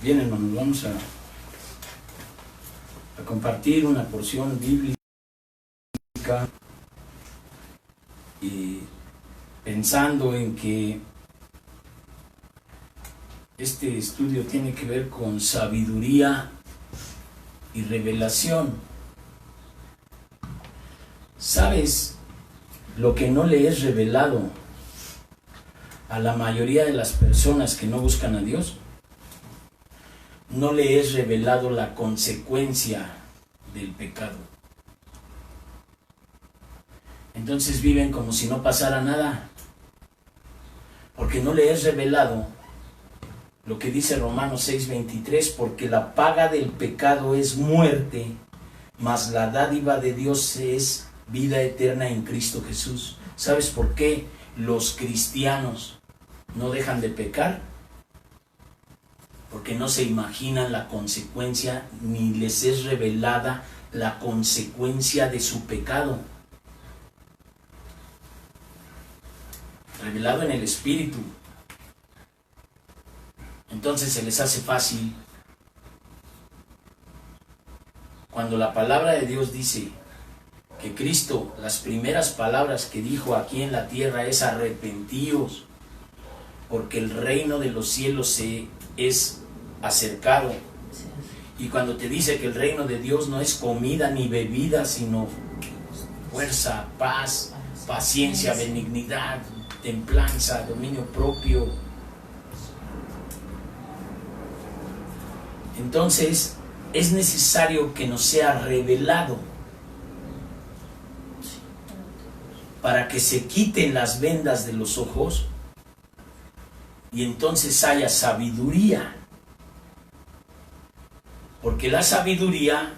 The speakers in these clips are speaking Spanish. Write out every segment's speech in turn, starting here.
Bien, hermanos, vamos a compartir una porción bíblica y pensando en que este estudio tiene que ver con sabiduría y revelación. ¿Sabes lo que no le es revelado a la mayoría de las personas que no buscan a Dios? No le es revelado la consecuencia del pecado. Entonces viven como si no pasara nada, porque no le es revelado lo que dice Romanos 6:23, porque la paga del pecado es muerte, mas la dádiva de Dios es vida eterna en Cristo Jesús. ¿Sabes por qué los cristianos no dejan de pecar? Porque no se imaginan la consecuencia, ni les es revelada la consecuencia de su pecado. Revelado en el Espíritu. Entonces se les hace fácil. Cuando la palabra de Dios dice que Cristo, las primeras palabras que dijo aquí en la tierra es arrepentíos, porque el reino de los cielos se es acercado. Y cuando te dice que el reino de Dios no es comida ni bebida, sino fuerza, paz, paciencia, benignidad, templanza, dominio propio. Entonces es necesario que nos sea revelado para que se quiten las vendas de los ojos y entonces haya sabiduría. Porque la sabiduría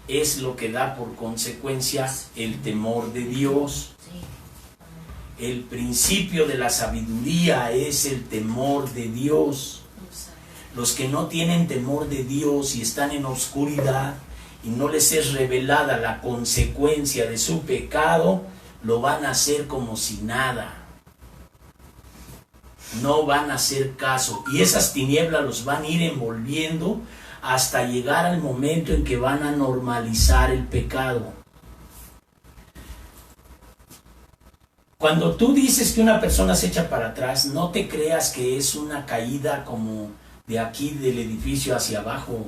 es lo que da por consecuencia el temor de Dios. El principio de la sabiduría es el temor de Dios. Los que no tienen temor de Dios y están en oscuridad y no les es revelada la consecuencia de su pecado, lo van a hacer como si nada. No van a hacer caso y esas tinieblas los van a ir envolviendo hasta llegar al momento en que van a normalizar el pecado. Cuando tú dices que una persona se echa para atrás, no te creas que es una caída como de aquí del edificio hacia abajo.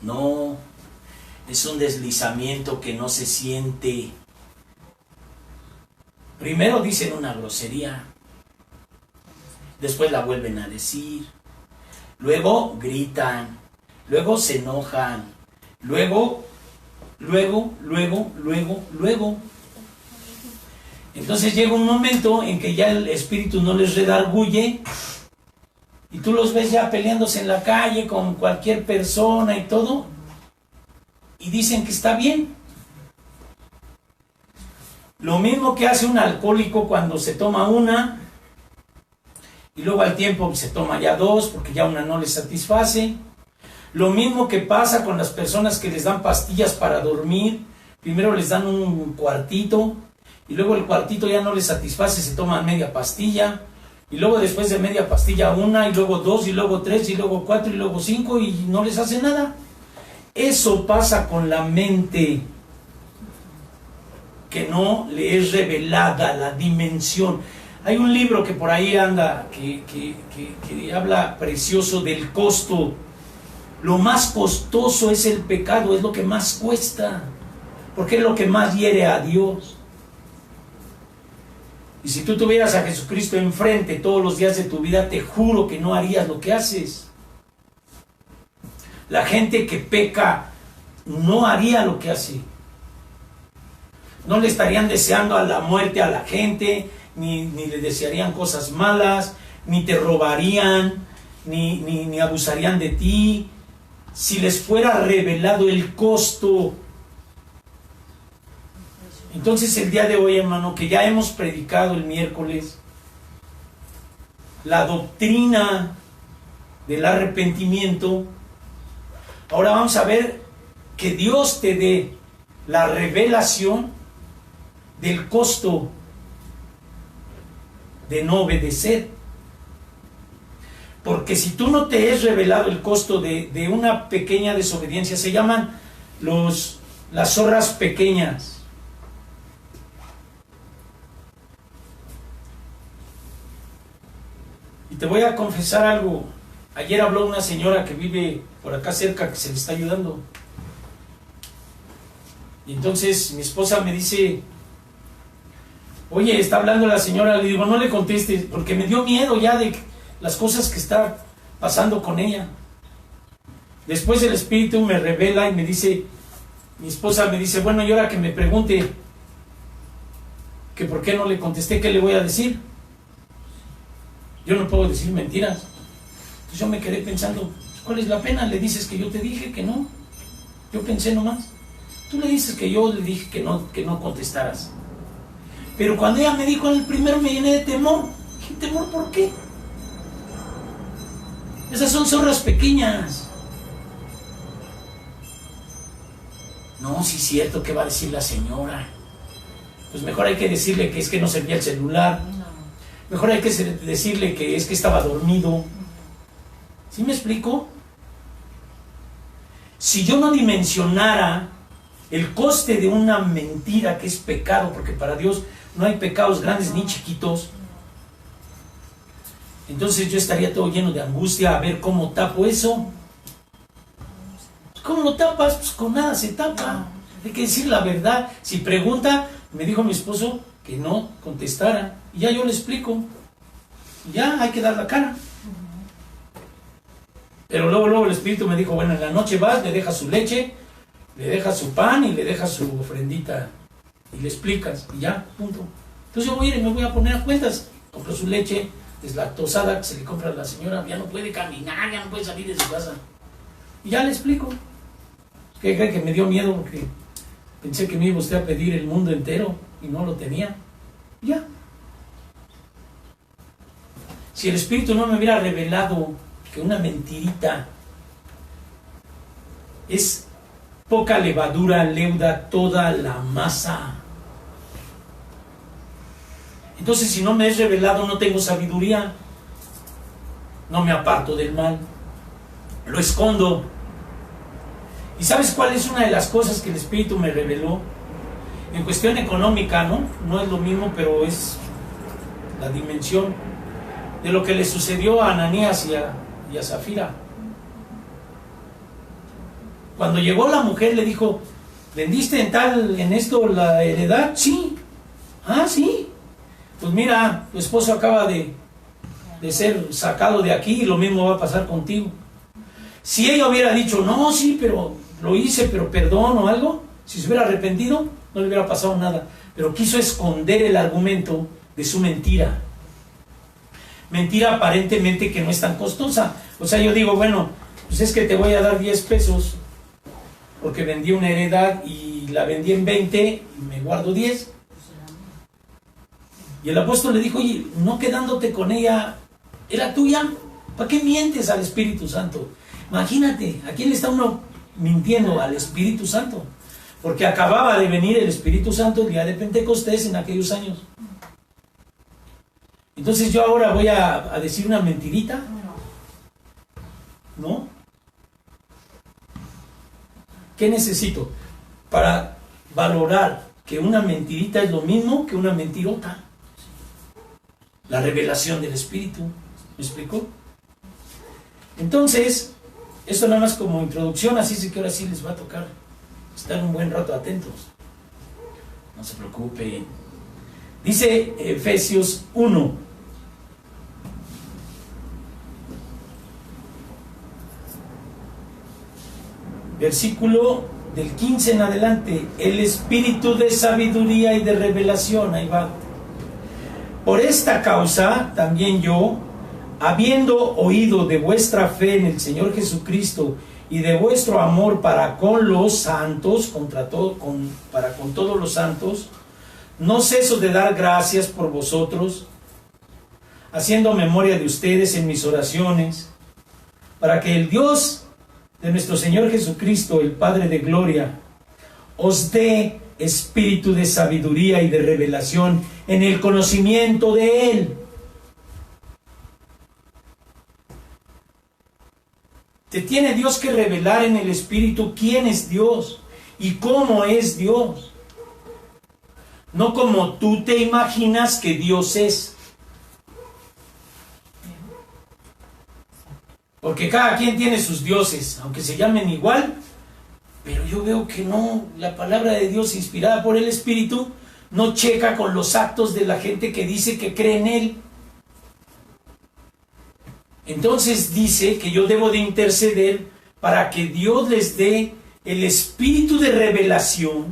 No, es un deslizamiento que no se siente. Primero dicen una grosería, después la vuelven a decir, luego gritan, luego se enojan, luego. Entonces llega un momento en que ya el espíritu no les redarguye y tú los ves ya peleándose en la calle con cualquier persona y todo, y dicen que está bien. Lo mismo que hace un alcohólico cuando se toma una y luego al tiempo se toma ya dos porque ya una no le satisface. Lo mismo que pasa con las personas que les dan pastillas para dormir. Primero les dan un cuartito y luego el cuartito ya no les satisface, se toman media pastilla y luego después de media pastilla una y luego dos y luego tres y luego cuatro y luego cinco y no les hace nada. Eso pasa con la mente, que no le es revelada la dimensión. Hay un libro que por ahí anda que habla precioso del costo. Lo más costoso es el pecado, es lo que más cuesta, porque es lo que más hiere a Dios. Y si tú tuvieras a Jesucristo enfrente todos los días de tu vida, te juro que no harías lo que haces. La gente que peca no haría lo que hace. No le estarían deseando a la muerte a la gente, ni le desearían cosas malas, ni te robarían, ni abusarían de ti. Si les fuera revelado el costo. Entonces el día de hoy, hermano, que ya hemos predicado el miércoles la doctrina del arrepentimiento, ahora vamos a ver que Dios te dé la revelación del costo de no obedecer. Porque si tú no te es revelado el costo de una pequeña desobediencia, se llaman las zorras pequeñas. Y te voy a confesar algo. Ayer habló una señora que vive por acá cerca, que se le está ayudando. Y entonces mi esposa me dice, oye, está hablando la señora. Le digo, no le contestes, porque me dio miedo ya de las cosas que está pasando con ella. Después el Espíritu me revela y me dice, mi esposa me dice, bueno, y ahora que me pregunte que por qué no le contesté, ¿qué le voy a decir? Yo no puedo decir mentiras. Entonces yo me quedé pensando, ¿cuál es la pena? Le dices que yo te dije que no. Yo pensé nomás. Tú le dices que yo le dije que no contestaras. Pero cuando ella me dijo en el primero, me llené de temor. ¿Qué temor por qué? Esas son zorras pequeñas. No, sí es cierto, ¿qué va a decir la señora? Pues mejor hay que decirle que es que no servía el celular. Mejor hay que decirle que es que estaba dormido. ¿Sí me explico? Si yo no dimensionara el coste de una mentira que es pecado, porque para Dios no hay pecados grandes ni chiquitos, entonces yo estaría todo lleno de angustia a ver cómo tapo eso. ¿Cómo lo tapas? Pues con nada se tapa. Hay que decir la verdad. Si pregunta, me dijo mi esposo que no contestara. Y ya yo le explico. Y ya hay que dar la cara. Pero luego el Espíritu me dijo, bueno, en la noche vas, le dejas su leche, le dejas su pan y le dejas su ofrendita. Y le explicas. Y ya, punto. Entonces yo voy a ir y me voy a poner a cuentas. Compro su leche deslactosada que se le compra a la señora. Ya no puede caminar, ya no puede salir de su casa. Y ya le explico. ¿Qué cree que me dio miedo? Porque pensé que me iba usted a pedir el mundo entero y no lo tenía. Ya. Si el Espíritu no me hubiera revelado que una mentirita es poca levadura, leuda toda la masa. Entonces, si no me es revelado, no tengo sabiduría. No me aparto del mal. Lo escondo. ¿Y sabes cuál es una de las cosas que el Espíritu me reveló? En cuestión económica, ¿no? No es lo mismo, pero es la dimensión de lo que le sucedió a Ananías y a Zafira. Cuando llegó la mujer le dijo, ¿vendiste en esto la heredad? Sí. Ah, sí. Pues mira, tu esposo acaba de ser sacado de aquí y lo mismo va a pasar contigo. Si ella hubiera dicho, no, sí, pero lo hice, pero perdón o algo, si se hubiera arrepentido, no le hubiera pasado nada. Pero quiso esconder el argumento de su mentira. Mentira aparentemente que no es tan costosa. O sea, yo digo, bueno, pues es que te voy a dar 10 pesos porque vendí una heredad y la vendí en 20 y me guardo 10. Y el apóstol le dijo, oye, no quedándote con ella, ¿era tuya? ¿Para qué mientes al Espíritu Santo? Imagínate, ¿a quién le está uno mintiendo? Al Espíritu Santo. Porque acababa de venir el Espíritu Santo el día de Pentecostés en aquellos años. Entonces yo ahora voy a decir una mentirita. ¿No? ¿Qué necesito? Para valorar que una mentirita es lo mismo que una mentirota. La revelación del Espíritu. ¿Me explicó? Entonces, esto nada más como introducción, así es que ahora sí les va a tocar estar un buen rato atentos. No se preocupen. Dice Efesios 1. Versículo del 15 en adelante. El espíritu de sabiduría y de revelación. Ahí va. Por esta causa, también yo, habiendo oído de vuestra fe en el Señor Jesucristo y de vuestro amor para con los santos, para con todos los santos, no ceso de dar gracias por vosotros, haciendo memoria de ustedes en mis oraciones, para que el Dios de nuestro Señor Jesucristo, el Padre de gloria, os dé espíritu de sabiduría y de revelación en el conocimiento de Él. Te tiene Dios que revelar en el Espíritu quién es Dios y cómo es Dios. No como tú te imaginas que Dios es. Porque cada quien tiene sus dioses, aunque se llamen igual, pero yo veo que no, la palabra de Dios inspirada por el Espíritu no checa con los actos de la gente que dice que cree en Él. Entonces dice que yo debo de interceder para que Dios les dé el espíritu de revelación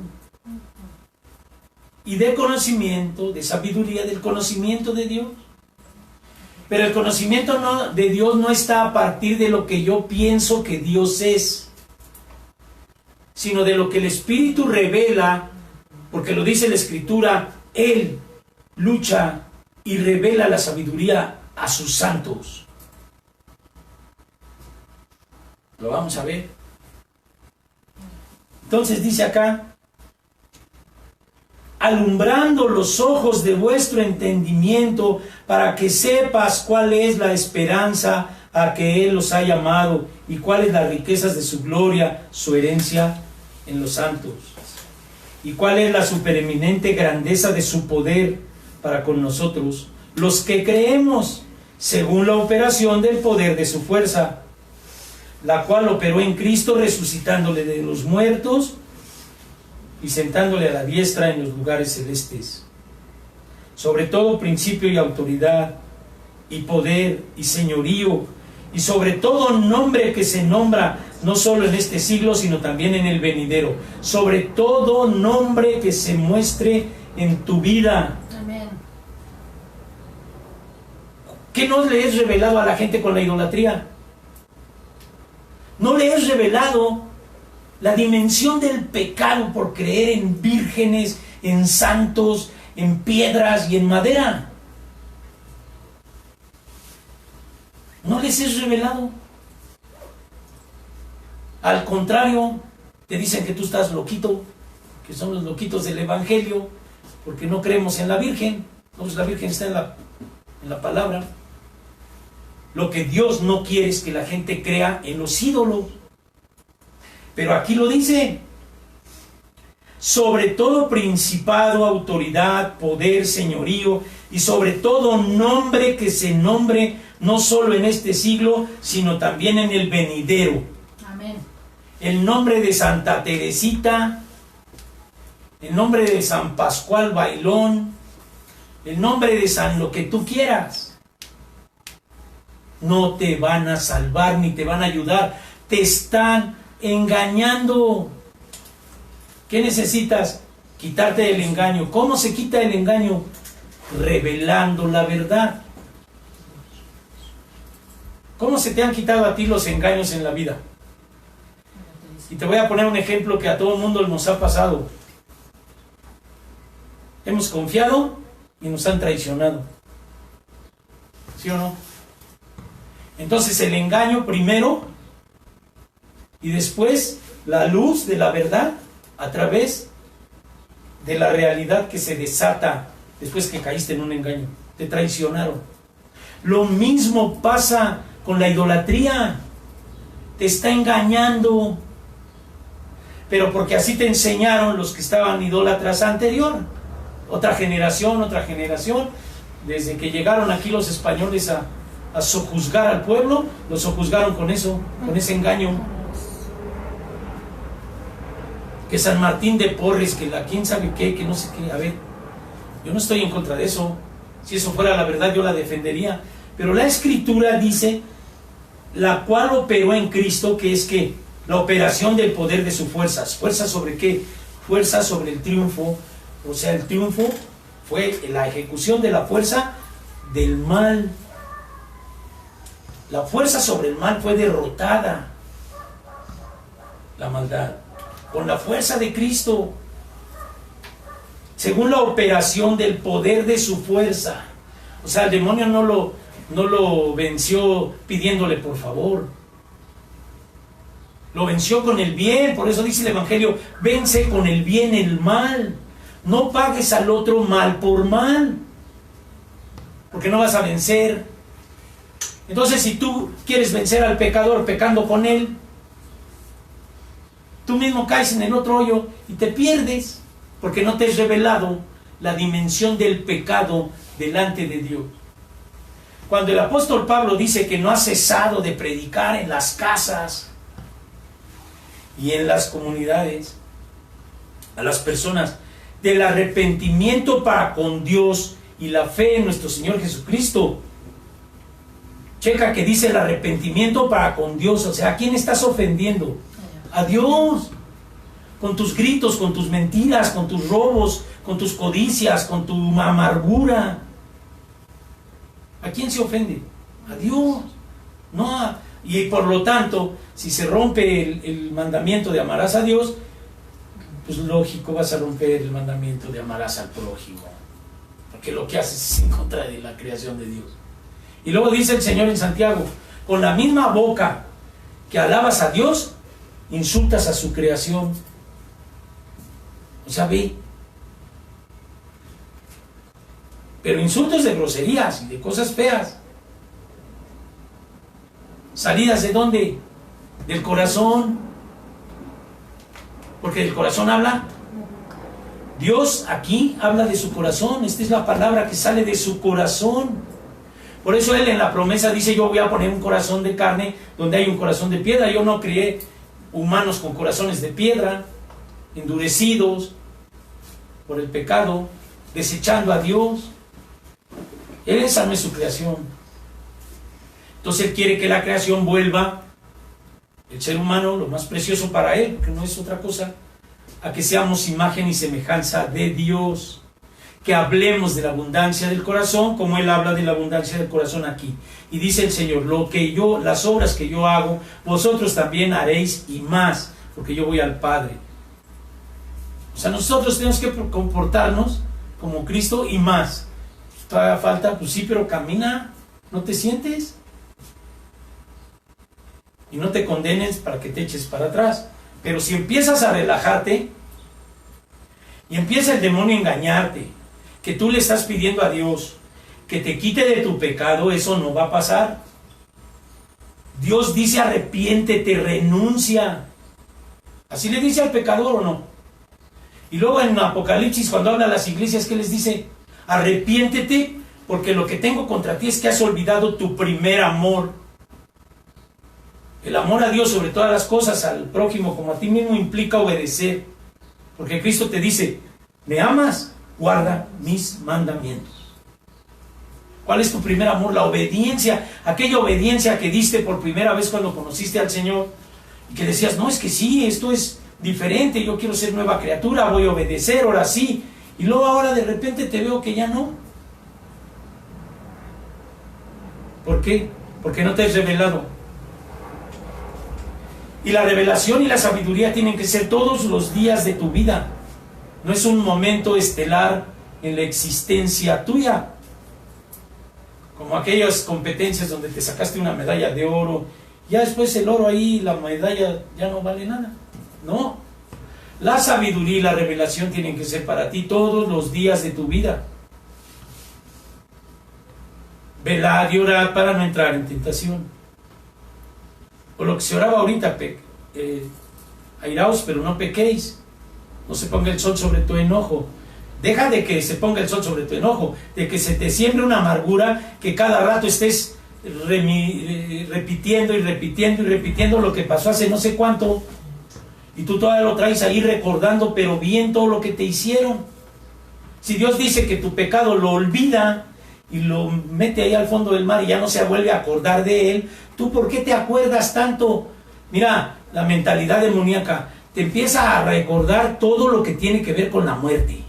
y de conocimiento, de sabiduría, del conocimiento de Dios. Pero el conocimiento de Dios no está a partir de lo que yo pienso que Dios es, sino de lo que el Espíritu revela, porque lo dice la Escritura, Él lucha y revela la sabiduría a sus santos. Lo vamos a ver. Entonces dice acá, alumbrando los ojos de vuestro entendimiento, para que sepas cuál es la esperanza a que Él los ha llamado, y cuáles las riquezas de su gloria, su herencia en los santos, y cuál es la supereminente grandeza de su poder para con nosotros, los que creemos, según la operación del poder de su fuerza, la cual operó en Cristo, resucitándole de los muertos y sentándole a la diestra en los lugares celestes. Sobre todo principio y autoridad, y poder y señorío, y sobre todo nombre que se nombra no solo en este siglo, sino también en el venidero. Sobre todo nombre que se muestre en tu vida. Amén. ¿Qué no le es revelado a la gente con la idolatría? ¿No le es revelado la dimensión del pecado por creer en vírgenes, en santos, en piedras y en madera? ¿No les es revelado? Al contrario, te dicen que tú estás loquito, que son los loquitos del Evangelio, porque no creemos en la Virgen. Entonces la Virgen está en la palabra. Lo que Dios no quiere es que la gente crea en los ídolos. Pero aquí lo dice. Sobre todo principado, autoridad, poder, señorío, y sobre todo nombre que se nombre no solo en este siglo, sino también en el venidero. Amén. El nombre de Santa Teresita, el nombre de San Pascual Bailón, el nombre de San lo que tú quieras. No te van a salvar ni te van a ayudar. Te están engañando. ¿Qué necesitas? Quitarte del engaño. ¿Cómo se quita el engaño? Revelando la verdad. ¿Cómo se te han quitado a ti los engaños en la vida? Y te voy a poner un ejemplo que a todo el mundo nos ha pasado. Hemos confiado y nos han traicionado. ¿Sí o no? Entonces el engaño primero y después la luz de la verdad a través de la realidad que se desata después que caíste en un engaño. Te traicionaron. Lo mismo pasa con la idolatría. Te está engañando. Pero porque así te enseñaron los que estaban idólatras anterior. Otra generación. Desde que llegaron aquí los españoles a sojuzgar al pueblo, los sojuzgaron con eso, con ese engaño. Que San Martín de Porres, que la quién sabe qué, que no sé qué. A ver, yo no estoy en contra de eso. Si eso fuera la verdad, yo la defendería. Pero la Escritura dice, la cual operó en Cristo, que es que la operación del poder de sus fuerzas. ¿Fuerza sobre qué? Fuerza sobre el triunfo. O sea, el triunfo fue la ejecución de la fuerza del mal. La fuerza sobre el mal fue derrotada. La maldad. Con la fuerza de Cristo. Según la operación del poder de su fuerza. O sea, el demonio no lo venció pidiéndole por favor. Lo venció con el bien. Por eso dice el Evangelio, vence con el bien el mal. No pagues al otro mal por mal. Porque no vas a vencer. Entonces, si tú quieres vencer al pecador pecando con él, tú mismo caes en el otro hoyo y te pierdes, porque no te has revelado la dimensión del pecado delante de Dios. Cuando el apóstol Pablo dice que no ha cesado de predicar en las casas y en las comunidades a las personas del arrepentimiento para con Dios y la fe en nuestro Señor Jesucristo, checa que dice el arrepentimiento para con Dios. O sea, ¿a quién estás ofendiendo? A Dios. Con tus gritos, con tus mentiras, con tus robos, con tus codicias, con tu amargura. ¿A quién se ofende? A Dios. No y por lo tanto, si se rompe el mandamiento de amarás a Dios, pues lógico vas a romper el mandamiento de amarás al prójimo, porque lo que haces es en contra de la creación de Dios. Y luego dice el Señor en Santiago, con la misma boca que alabas a Dios, insultas a su creación. O sea, ve. Pero insultos de groserías y de cosas feas. ¿Salidas de dónde? Del corazón. Porque del corazón habla. Dios aquí habla de su corazón. Esta es la palabra que sale de su corazón. Por eso Él en la promesa dice, yo voy a poner un corazón de carne donde hay un corazón de piedra. Yo no crié humanos con corazones de piedra, endurecidos por el pecado, desechando a Dios. Esa no es su creación. Entonces Él quiere que la creación vuelva, el ser humano, lo más precioso para Él, porque no es otra cosa, a que seamos imagen y semejanza de Dios. Que hablemos de la abundancia del corazón, como Él habla de la abundancia del corazón aquí. Y dice el Señor, las obras que yo hago, vosotros también haréis y más, porque yo voy al Padre. O sea, nosotros tenemos que comportarnos como Cristo y más. Todavía falta, pues sí, pero camina, ¿no te sientes? Y no te condenes para que te eches para atrás. Pero si empiezas a relajarte y empieza el demonio a engañarte, que tú le estás pidiendo a Dios que te quite de tu pecado, eso no va a pasar. Dios dice arrepiéntete, renuncia. ¿Así le dice al pecador o no? Y luego en Apocalipsis, cuando habla a las iglesias, ¿qué les dice? Arrepiéntete, porque lo que tengo contra ti es que has olvidado tu primer amor. El amor a Dios sobre todas las cosas, al prójimo como a ti mismo, implica obedecer. Porque Cristo te dice, ¿me amas? Guarda mis mandamientos. ¿Cuál es tu primer amor? La obediencia, aquella obediencia que diste por primera vez cuando conociste al Señor y que decías, no, es que sí, esto es diferente, yo quiero ser nueva criatura, voy a obedecer, ahora sí. Y luego ahora de repente te veo que ya no. ¿Por qué? Porque no te has revelado. Y la revelación y la sabiduría tienen que ser todos los días de tu vida. No es un momento estelar en la existencia tuya, como aquellas competencias donde te sacaste una medalla de oro, ya después el oro ahí, la medalla ya no vale nada. No, la sabiduría y la revelación tienen que ser para ti todos los días de tu vida. Velad y orad para no entrar en tentación. O lo que se oraba ahorita, airaos pero no pequéis. No se ponga el sol sobre tu enojo. Deja de que se ponga el sol sobre tu enojo, de que se te siembre una amargura, que cada rato estés repitiendo y repitiendo y repitiendo lo que pasó hace no sé cuánto, y tú todavía lo traes ahí recordando, pero bien todo lo que te hicieron. Si Dios dice que tu pecado lo olvida y lo mete ahí al fondo del mar y ya no se vuelve a acordar de él, ¿tú por qué te acuerdas tanto? Mira, la mentalidad demoníaca te empieza a recordar todo lo que tiene que ver con la muerte.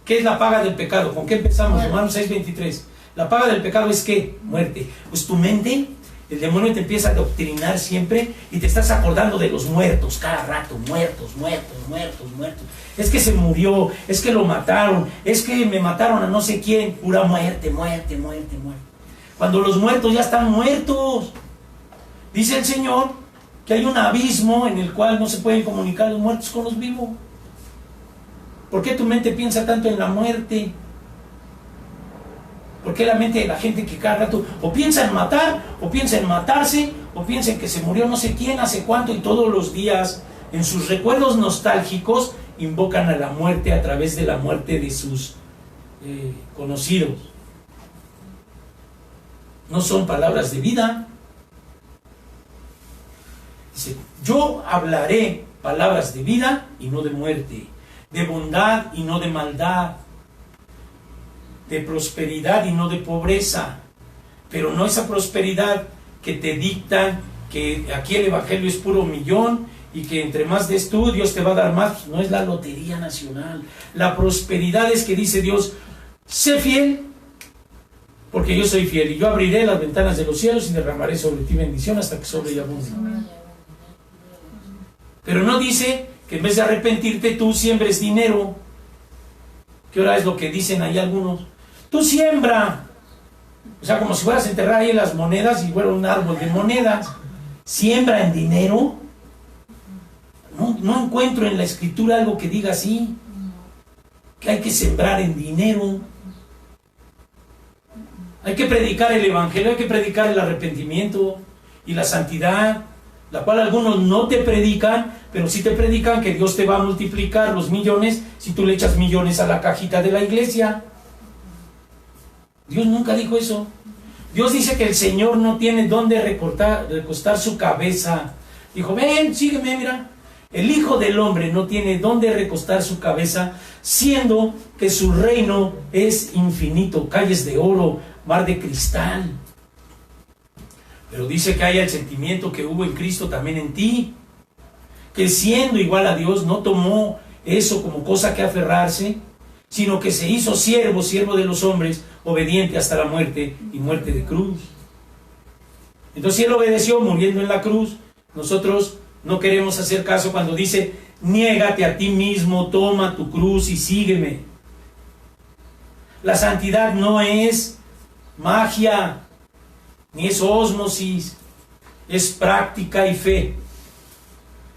¿Qué es la paga del pecado? ¿Con qué empezamos? Romanos 6:23. La paga del pecado es ¿qué? Muerte. Pues tu mente, el demonio te empieza a adoctrinar siempre y te estás acordando de los muertos cada rato. Muertos. Es que se murió, es que lo mataron, es que me mataron a no sé quién. Pura muerte. Cuando los muertos ya están muertos. Dice el Señor que hay un abismo en el cual no se pueden comunicar los muertos con los vivos. ¿Por qué tu mente piensa tanto en la muerte? ¿Por qué la mente de la gente que cada rato o piensa en matar, o piensa en matarse, o piensa en que se murió no sé quién, hace cuánto, y todos los días en sus recuerdos nostálgicos invocan a la muerte a través de la muerte de sus conocidos? No son palabras de vida. Dice, yo hablaré palabras de vida y no de muerte, de bondad y no de maldad, de prosperidad y no de pobreza, pero no esa prosperidad que te dictan que aquí el evangelio es puro millón y que entre más des tú, Dios te va a dar más. No es la lotería nacional. La prosperidad es que dice Dios, sé fiel, porque yo soy fiel, y yo abriré las ventanas de los cielos y derramaré sobre ti bendición hasta que sobre y abunde. Pero no dice que en vez de arrepentirte tú siembres dinero, que ahora es lo que dicen ahí algunos. Tú siembra, o sea, como si fueras a enterrar ahí las monedas y fuera un árbol de monedas. Siembra en dinero. No encuentro en la escritura algo que diga así, que hay que sembrar en dinero. Hay que predicar el evangelio, hay que predicar el arrepentimiento y la santidad, la cual algunos no te predican, pero sí te predican que Dios te va a multiplicar los millones si tú le echas millones a la cajita de la iglesia. Dios nunca dijo eso. Dios dice que el Señor no tiene dónde recostar su cabeza. Dijo, ven, sígueme, mira. El Hijo del Hombre no tiene dónde recostar su cabeza, siendo que su reino es infinito, calles de oro, mar de cristal. Pero dice que haya el sentimiento que hubo en Cristo también en ti, que siendo igual a Dios no tomó eso como cosa que aferrarse, sino que se hizo siervo de los hombres, obediente hasta la muerte y muerte de cruz. Entonces Él obedeció muriendo en la cruz. Nosotros no queremos hacer caso cuando dice, niégate a ti mismo, toma tu cruz y sígueme. La santidad no es magia, ni es ósmosis, es práctica y fe.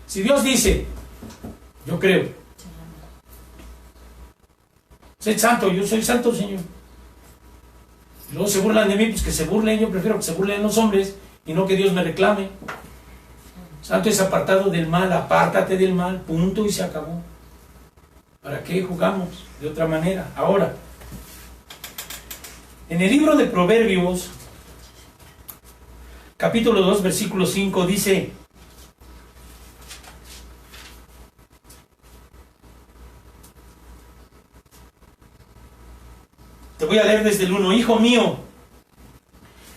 Si Dios dice, yo creo, sed santo, yo soy santo, Señor. Y luego se burlan de mí, pues que se burlen, yo prefiero que se burlen los hombres y no que Dios me reclame. Santo es apartado del mal, apártate del mal, punto, y se acabó. ¿Para qué jugamos de otra manera? Ahora, en el libro de Proverbios, capítulo 2, versículo 5, dice, te voy a leer desde el 1, hijo mío,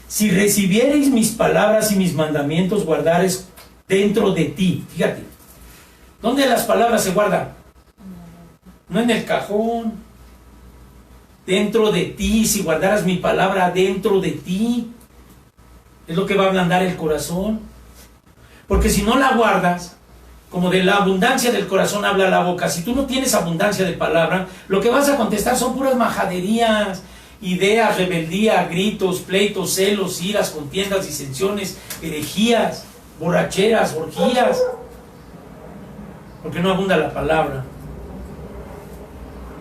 si recibiereis mis palabras y mis mandamientos, guardares dentro de ti. Fíjate, ¿dónde las palabras se guardan? No en el cajón. Dentro de ti, si guardaras mi palabra dentro de ti, es lo que va a ablandar el corazón. Porque si no la guardas, como de la abundancia del corazón habla la boca, si tú no tienes abundancia de palabra, lo que vas a contestar son puras majaderías, ideas, rebeldía, gritos, pleitos, celos, iras, contiendas, disensiones, herejías, borracheras, orgías, porque no abunda la palabra.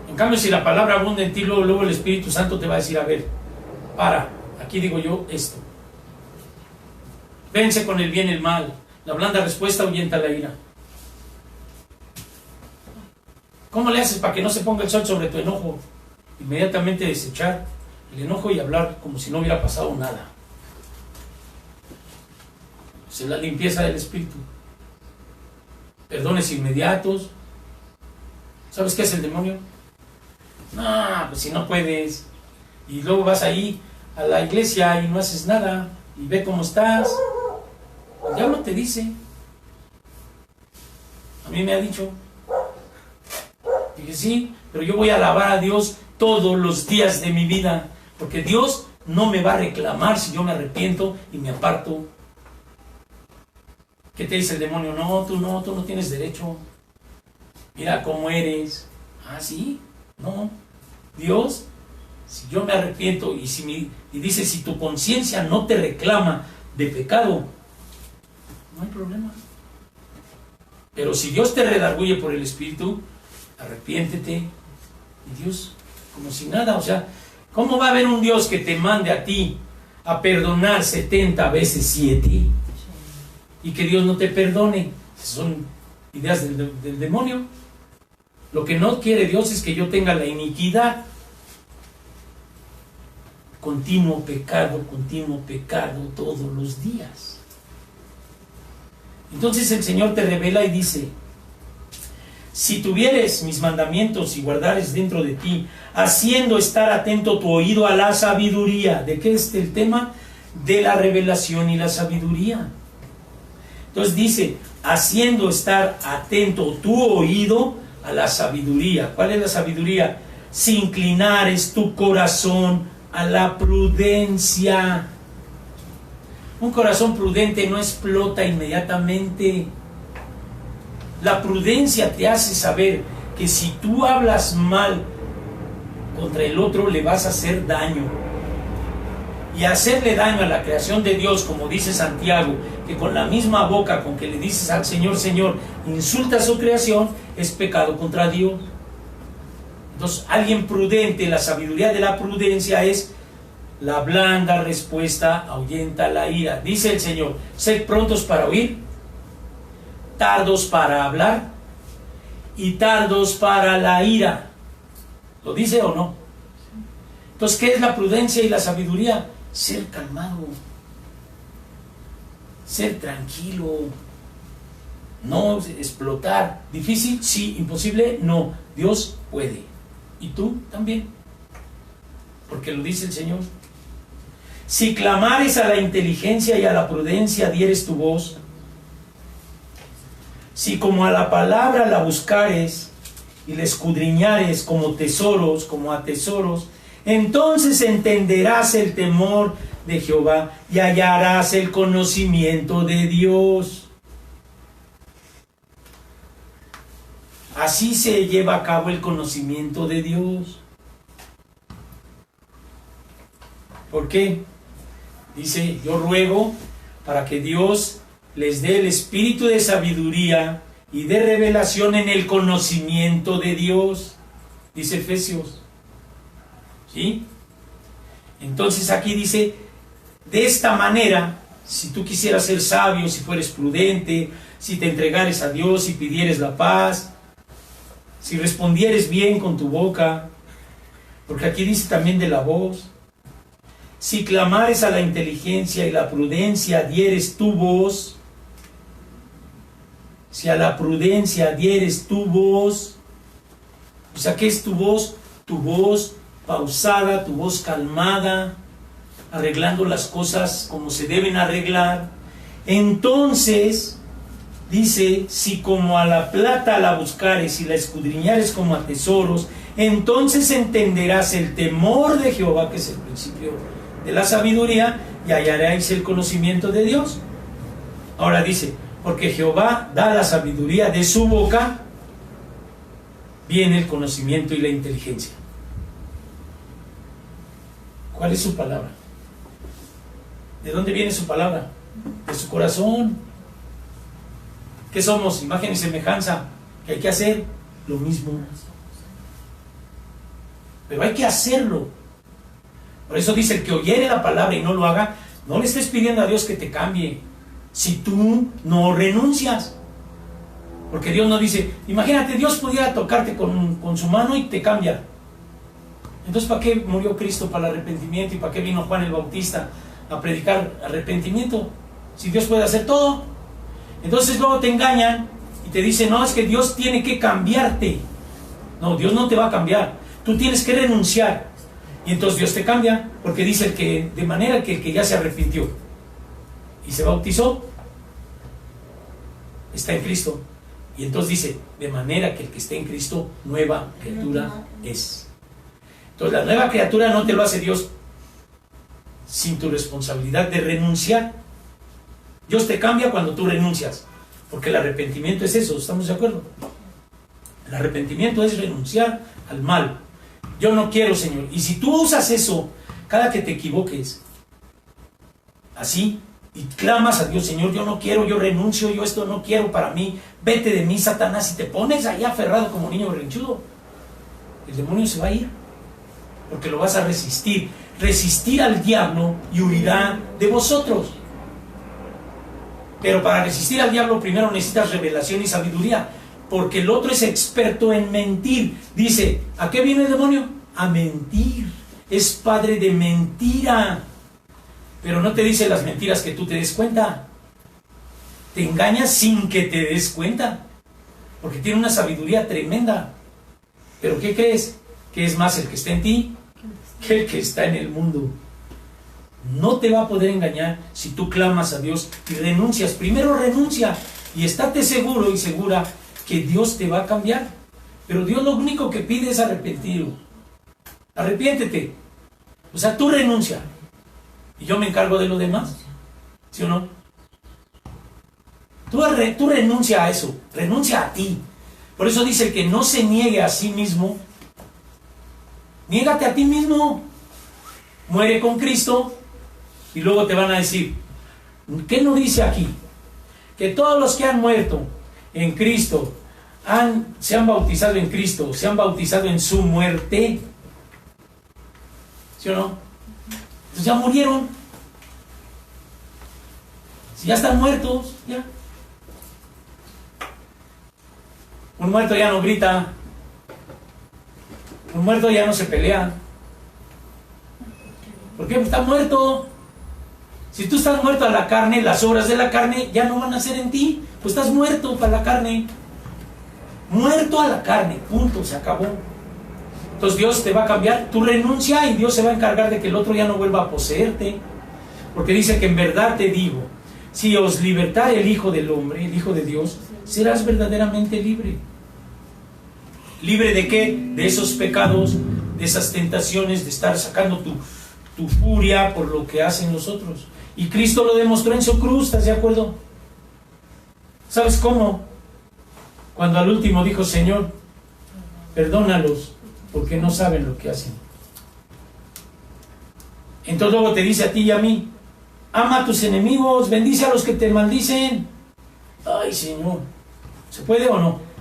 En cambio, si la palabra abunda en ti, luego el Espíritu Santo te va a decir, a ver, para, aquí digo yo esto. Vence con el bien el mal, la blanda respuesta ahuyenta la ira. ¿Cómo le haces para que no se ponga el sol sobre tu enojo? Inmediatamente desechar el enojo y hablar como si no hubiera pasado nada. Es la limpieza del espíritu. Perdones inmediatos. ¿Sabes qué es el demonio? No, pues si no puedes. Y luego vas ahí a la iglesia y no haces nada. Y ve cómo estás. El diablo te dice. A mí me ha dicho. Dije, sí, pero yo voy a alabar a Dios todos los días de mi vida. Porque Dios no me va a reclamar si yo me arrepiento y me aparto. ¿Qué te dice el demonio? No, tú no tienes derecho. Mira cómo eres. Ah, sí, no. Dios, si yo me arrepiento y dice, si tu conciencia no te reclama de pecado, no hay problema. Pero si Dios te redarguye por el Espíritu, arrepiéntete. Y Dios, como si nada, o sea, ¿Cómo va a haber un Dios que te mande a ti a perdonar 70 veces 7 y que Dios no te perdone? Son ideas del demonio. Lo que no quiere Dios es que yo tenga la iniquidad. Continuo pecado todos los días. Entonces el Señor te revela y dice: si tuvieres mis mandamientos y guardares dentro de ti, haciendo estar atento tu oído a la sabiduría. ¿De qué es el tema? De la revelación y la sabiduría. Entonces dice, haciendo estar atento tu oído a la sabiduría. ¿Cuál es la sabiduría? Si inclinares tu corazón a la prudencia. Un corazón prudente no explota inmediatamente. La prudencia te hace saber que si tú hablas mal contra el otro, le vas a hacer daño. Y hacerle daño a la creación de Dios, como dice Santiago, que con la misma boca con que le dices al Señor, Señor, insulta a su creación, es pecado contra Dios. Entonces, alguien prudente, la sabiduría de la prudencia es: la blanda respuesta ahuyenta la ira. Dice el Señor: sed prontos para oír, tardos para hablar y tardos para la ira. ¿Lo dice o no? Entonces, ¿qué es la prudencia y la sabiduría? Ser calmado, ser tranquilo, no explotar. ¿Difícil? Sí. ¿Imposible? No. Dios puede. Y tú también, porque lo dice el Señor. Si clamares a la inteligencia y a la prudencia dieres tu voz, si como a la palabra la buscares y la escudriñares como tesoros, como a tesoros, entonces entenderás el temor de Jehová y hallarás el conocimiento de Dios. Así se lleva a cabo el conocimiento de Dios. ¿Por qué? Dice: yo ruego para que Dios les dé el espíritu de sabiduría y de revelación en el conocimiento de Dios. Dice Efesios. ¿Sí? Entonces aquí dice: de esta manera, si tú quisieras ser sabio, si fueres prudente, si te entregares a Dios, si pidieres la paz, si respondieres bien con tu boca, porque aquí dice también de la voz. Si clamares a la inteligencia y la prudencia dieres tu voz, si a la prudencia dieres tu voz, o sea, ¿qué es tu voz? Tu voz pausada, tu voz calmada, arreglando las cosas como se deben arreglar. Entonces, dice: si como a la plata la buscares y la escudriñares como a tesoros, entonces entenderás el temor de Jehová, que es el principio de la sabiduría, y hallaréis el conocimiento de Dios. Ahora dice: porque Jehová da la sabiduría, de su boca viene el conocimiento y la inteligencia. ¿Cuál es su palabra? ¿De dónde viene su palabra? De su corazón. ¿Qué somos? Imagen y semejanza. ¿Qué hay que hacer? Lo mismo. Pero hay que hacerlo. Por eso dice: el que oyere la palabra y no lo haga, no le estés pidiendo a Dios que te cambie, si tú no renuncias. Porque Dios no dice: imagínate, Dios pudiera tocarte con su mano y te cambia. Entonces, ¿para qué murió Cristo? Para el arrepentimiento. ¿Y para qué vino Juan el Bautista a predicar arrepentimiento? Si Dios puede hacer todo. Entonces luego te engañan y te dicen: no, es que Dios tiene que cambiarte. No, Dios no te va a cambiar. Tú tienes que renunciar. Y entonces Dios te cambia, porque dice el que, de manera que el que ya se arrepintió y se bautizó, está en Cristo. Y entonces dice: de manera que el que esté en Cristo, nueva criatura es. Entonces la nueva criatura no te lo hace Dios sin tu responsabilidad de renunciar. Dios te cambia cuando tú renuncias, porque el arrepentimiento es eso, ¿estamos de acuerdo? El arrepentimiento es renunciar al mal. Yo no quiero, Señor. Y si tú usas eso cada que te equivoques, así, y clamas a Dios: Señor, yo no quiero, yo renuncio, yo esto no quiero para mí, vete de mí, Satanás, y te pones ahí aferrado como niño berrinchudo, el demonio se va a ir, porque lo vas a resistir. Resistir al diablo y huirá de vosotros. Pero para resistir al diablo primero necesitas revelación y sabiduría, porque el otro es experto en mentir. Dice, ¿a qué viene el demonio? A mentir. Es padre de mentira. Pero no te dice las mentiras que tú te des cuenta. Te engaña sin que te des cuenta, porque tiene una sabiduría tremenda. ¿Pero qué crees? Que es más el que está en ti que el que está en el mundo. No te va a poder engañar si tú clamas a Dios y renuncias. Primero renuncia y estate seguro y segura que Dios te va a cambiar. Pero Dios lo único que pide es arrepentido. Arrepiéntete. O sea, tú renuncia y yo me encargo de lo demás. ¿Sí o no? Tú renuncia a eso, renuncia a ti. Por eso dice que no se niegue a sí mismo. Niégate a ti mismo. Muere con Cristo y luego te van a decir, ¿qué no dice aquí? Que todos los que han muerto en Cristo se han bautizado en Cristo, se han bautizado en su muerte. ¿Sí o no? Entonces ya murieron. Si ya están muertos, ya. Un muerto ya no grita. Un muerto ya no se pelea. ¿Por qué? Porque está muerto. Si tú estás muerto a la carne, las obras de la carne ya no van a ser en ti. Pues estás muerto para la carne. Muerto a la carne. Punto. Se acabó. Entonces Dios te va a cambiar. Tú renuncia y Dios se va a encargar de que el otro ya no vuelva a poseerte. Porque dice que en verdad te digo, si os libertare el Hijo del Hombre, el Hijo de Dios, serás verdaderamente libre. ¿Libre de qué? De esos pecados, de esas tentaciones, de estar sacando tu furia por lo que hacen los otros. Y Cristo lo demostró en su cruz, ¿estás de acuerdo? ¿Sabes cómo? Cuando al último dijo, Señor, perdónalos, porque no saben lo que hacen. Entonces luego te dice a ti y a mí, ama a tus enemigos, bendice a los que te maldicen. Ay, Señor, ¿se puede o no?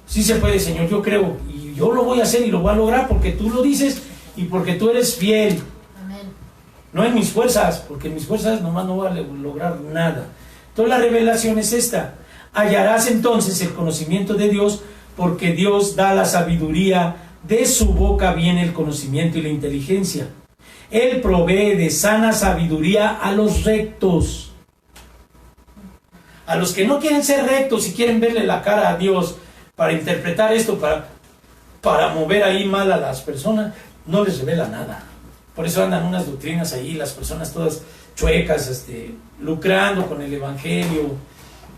Sí se puede, Señor, yo creo, y yo lo voy a hacer y lo voy a lograr porque tú lo dices y porque tú eres fiel. Amén. No en mis fuerzas, porque en mis fuerzas nomás no voy a lograr nada. Entonces la revelación es esta: hallarás entonces el conocimiento de Dios, porque Dios da la sabiduría, de su boca viene el conocimiento y la inteligencia. Él provee de sana sabiduría a los rectos. A los que no quieren ser rectos y quieren verle la cara a Dios para interpretar esto, para mover ahí mal a las personas, no les revela nada. Por eso andan unas doctrinas ahí, las personas todas chuecas, lucrando con el evangelio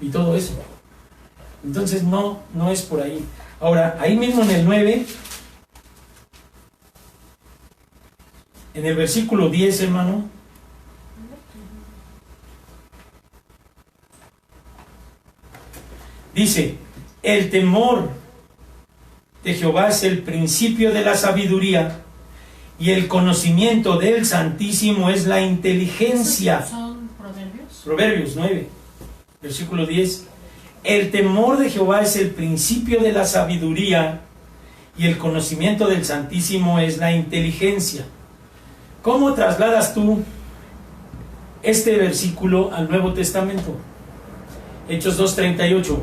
y todo eso. Entonces no es por ahí. Ahora, ahí mismo en el 9, en el versículo 10, hermano, dice, el temor de Jehová es el principio de la sabiduría, y el conocimiento del Santísimo es la inteligencia. ¿Son proverbios? Proverbios 9, versículo 10. El temor de Jehová es el principio de la sabiduría, y el conocimiento del Santísimo es la inteligencia. ¿Cómo trasladas tú este versículo al Nuevo Testamento? Hechos 2:38.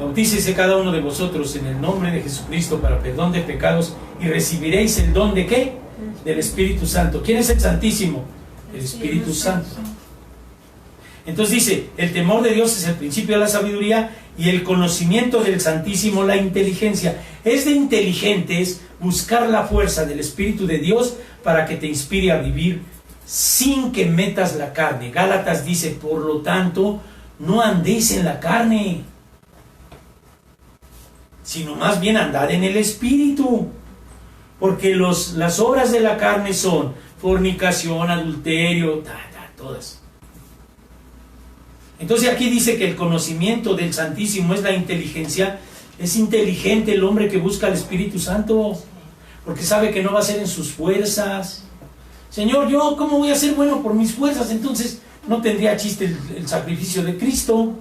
Bautícese cada uno de vosotros en el nombre de Jesucristo para perdón de pecados y recibiréis el don de ¿qué? Del Espíritu Santo. ¿Quién es el Santísimo? El Espíritu Santo. Entonces dice, el temor de Dios es el principio de la sabiduría y el conocimiento del Santísimo la inteligencia. Es de inteligentes buscar la fuerza del Espíritu de Dios para que te inspire a vivir sin que metas la carne. Gálatas dice, por lo tanto, no andéis en la carne, sino más bien andad en el Espíritu, porque las obras de la carne son fornicación, adulterio, todas. Entonces aquí dice que el conocimiento del Santísimo es la inteligencia. Es inteligente el hombre que busca al Espíritu Santo, porque sabe que no va a ser en sus fuerzas. Señor, ¿yo cómo voy a ser bueno por mis fuerzas? Entonces no tendría chiste el sacrificio de Cristo.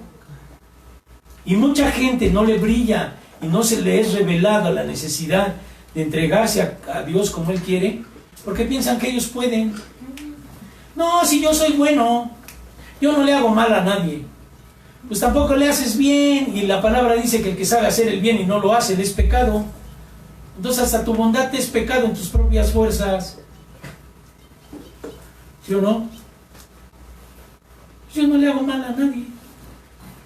Y mucha gente no le brilla y no se le es revelada la necesidad de entregarse a Dios como Él quiere, porque piensan que ellos pueden. No, si yo soy bueno, yo no le hago mal a nadie. Pues tampoco le haces bien, y la palabra dice que el que sabe hacer el bien y no lo hace, le es pecado. Entonces hasta tu bondad te es pecado en tus propias fuerzas. ¿Sí o no? Yo no le hago mal a nadie,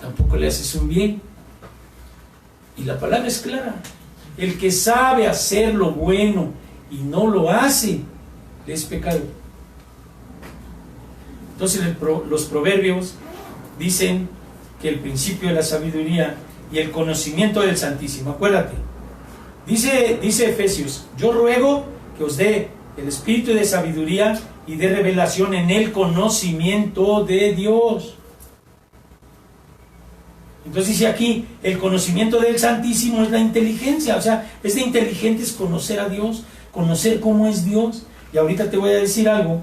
tampoco le haces un bien. Y la palabra es clara: el que sabe hacer lo bueno y no lo hace, le es pecado. Entonces los proverbios dicen que el principio de la sabiduría y el conocimiento del Santísimo, acuérdate, dice Efesios: yo ruego que os dé el espíritu de sabiduría y de revelación en el conocimiento de Dios. Entonces dice aquí, el conocimiento del Santísimo es la inteligencia, o sea, es de inteligentes conocer a Dios, conocer cómo es Dios. Y ahorita te voy a decir algo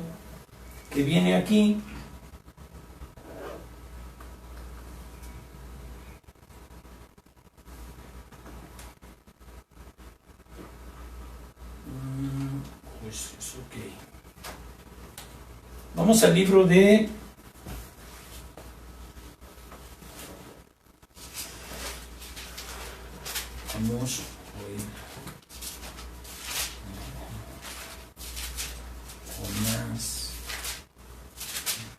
que viene aquí. Pues es ok. Vamos al libro de Vamos hoy. Jonás,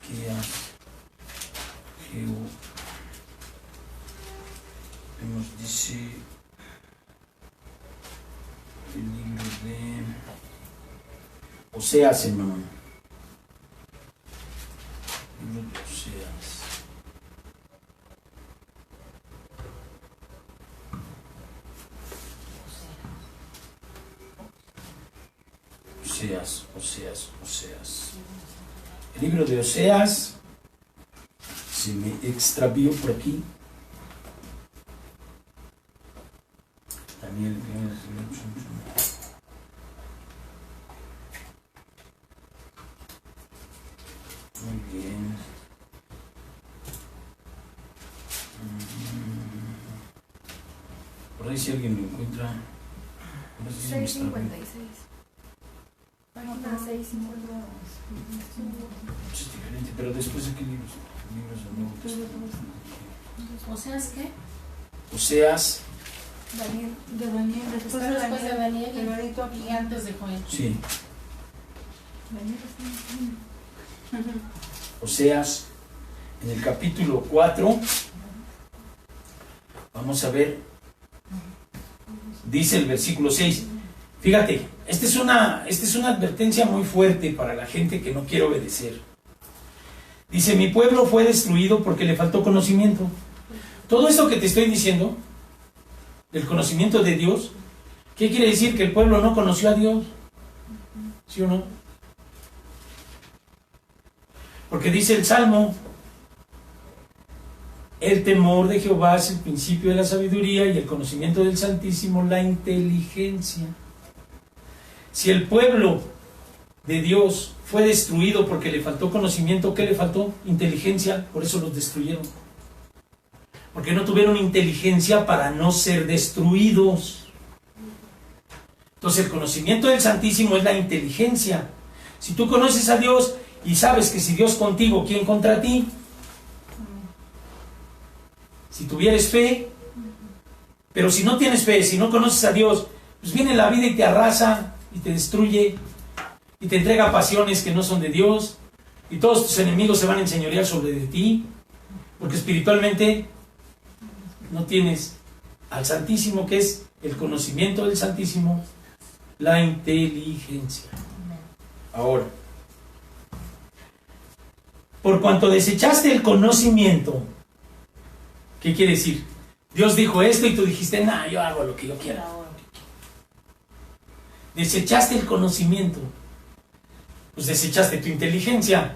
Miqueas, Geo. Nos dice el libro de Oseas, hermano. Libro de Oseas. Oseas. El libro de Oseas se me extravió por aquí. Daniel. Muy bien. Por ahí si alguien lo encuentra. 656. Página 656. Es diferente, pero después de qué libros. Libros del Nuevo Testamento. ¿Oseas qué? Oseas. Daniel. De Daniel, después de Daniel y antes de Joel. Sí. Daniel está en Oseas, en el capítulo 4, vamos a ver, dice el versículo 6. Fíjate, esta es una advertencia muy fuerte para la gente que no quiere obedecer. Dice: mi pueblo fue destruido porque le faltó conocimiento. Todo esto que te estoy diciendo, del conocimiento de Dios, ¿qué quiere decir? Que el pueblo no conoció a Dios. ¿Sí o no? Porque dice el Salmo: el temor de Jehová es el principio de la sabiduría y el conocimiento del Santísimo la inteligencia. Si el pueblo de Dios fue destruido porque le faltó conocimiento, ¿qué le faltó? Inteligencia, por eso los destruyeron. Porque no tuvieron inteligencia para no ser destruidos. Entonces el conocimiento del Santísimo es la inteligencia. Si tú conoces a Dios y sabes que si Dios contigo, ¿quién contra ti? Si tuvieres fe, pero si no tienes fe, si no conoces a Dios, pues viene la vida y te arrasa y te destruye y te entrega pasiones que no son de Dios y todos tus enemigos se van a enseñorear sobre de ti, porque espiritualmente no tienes al Santísimo, que es el conocimiento del Santísimo, la inteligencia. Ahora, por cuanto desechaste el conocimiento, ¿qué quiere decir? Dios dijo esto y tú dijiste: nah, yo hago lo que yo quiera. Desechaste el conocimiento, pues desechaste tu inteligencia,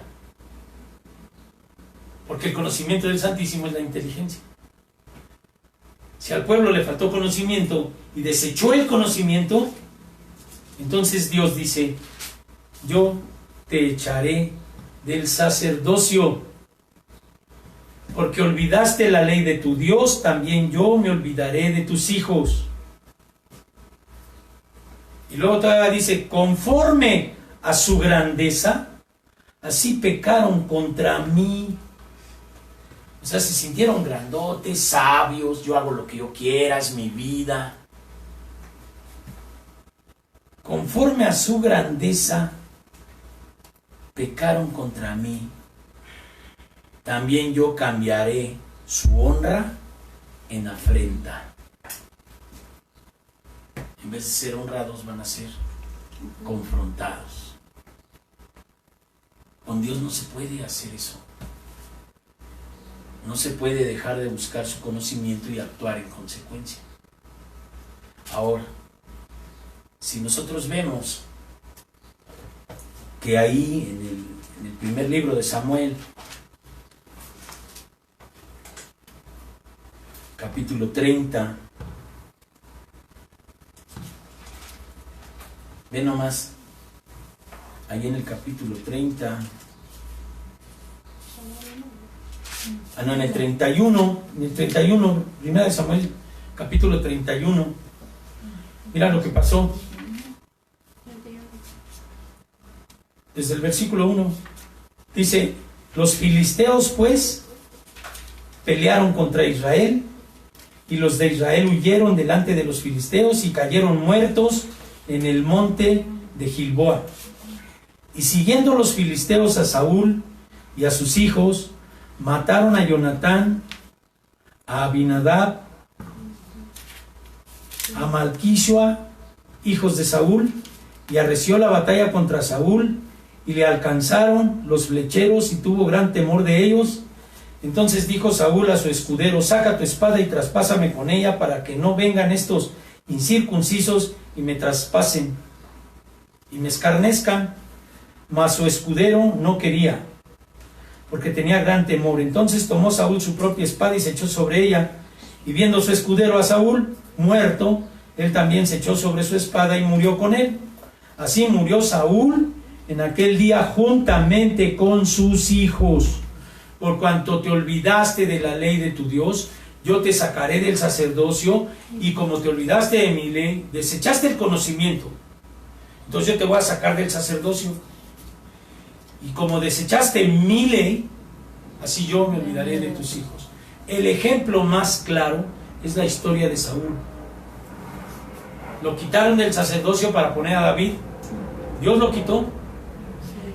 porque el conocimiento del Santísimo es la inteligencia. Si al pueblo le faltó conocimiento y desechó el conocimiento, entonces Dios dice: yo te echaré del sacerdocio. Porque olvidaste la ley de tu Dios, también yo me olvidaré de tus hijos. Y luego todavía dice, conforme a su grandeza, así pecaron contra mí. O sea, se sintieron grandotes, sabios, yo hago lo que yo quiera, es mi vida. Conforme a su grandeza, pecaron contra mí. También yo cambiaré su honra en afrenta. En vez de ser honrados, van a ser confrontados. Con Dios no se puede hacer eso. No se puede dejar de buscar su conocimiento y actuar en consecuencia. Ahora, si nosotros vemos que ahí en el primer libro de Samuel, capítulo 30, ve nomás, ahí en el capítulo 30, en el 31, primera de Samuel, capítulo 31, mira lo que pasó. Desde el versículo 1, dice, los filisteos pues pelearon contra Israel, y los de Israel huyeron delante de los filisteos y cayeron muertos en el monte de Gilboa. Y siguiendo los filisteos a Saúl y a sus hijos, mataron a Jonatán, a Abinadab, a Malquishua, hijos de Saúl, y arreció la batalla contra Saúl, y le alcanzaron los flecheros, y tuvo gran temor de ellos. Entonces dijo Saúl a su escudero, saca tu espada y traspásame con ella, para que no vengan estos incircuncisos y me traspasen y me escarnezcan. Mas su escudero no quería, porque tenía gran temor. Entonces tomó Saúl su propia espada y se echó sobre ella, y viendo su escudero a Saúl muerto, él también se echó sobre su espada y murió con él. Así murió Saúl en aquel día juntamente con sus hijos. Por cuanto te olvidaste de la ley de tu Dios, yo te sacaré del sacerdocio, y como te olvidaste de mi ley, desechaste el conocimiento, entonces yo te voy a sacar del sacerdocio. Y como desechaste mi ley, así yo me olvidaré de tus hijos. El ejemplo más claro es la historia de Saúl. Lo quitaron del sacerdocio para poner a David. Dios lo quitó.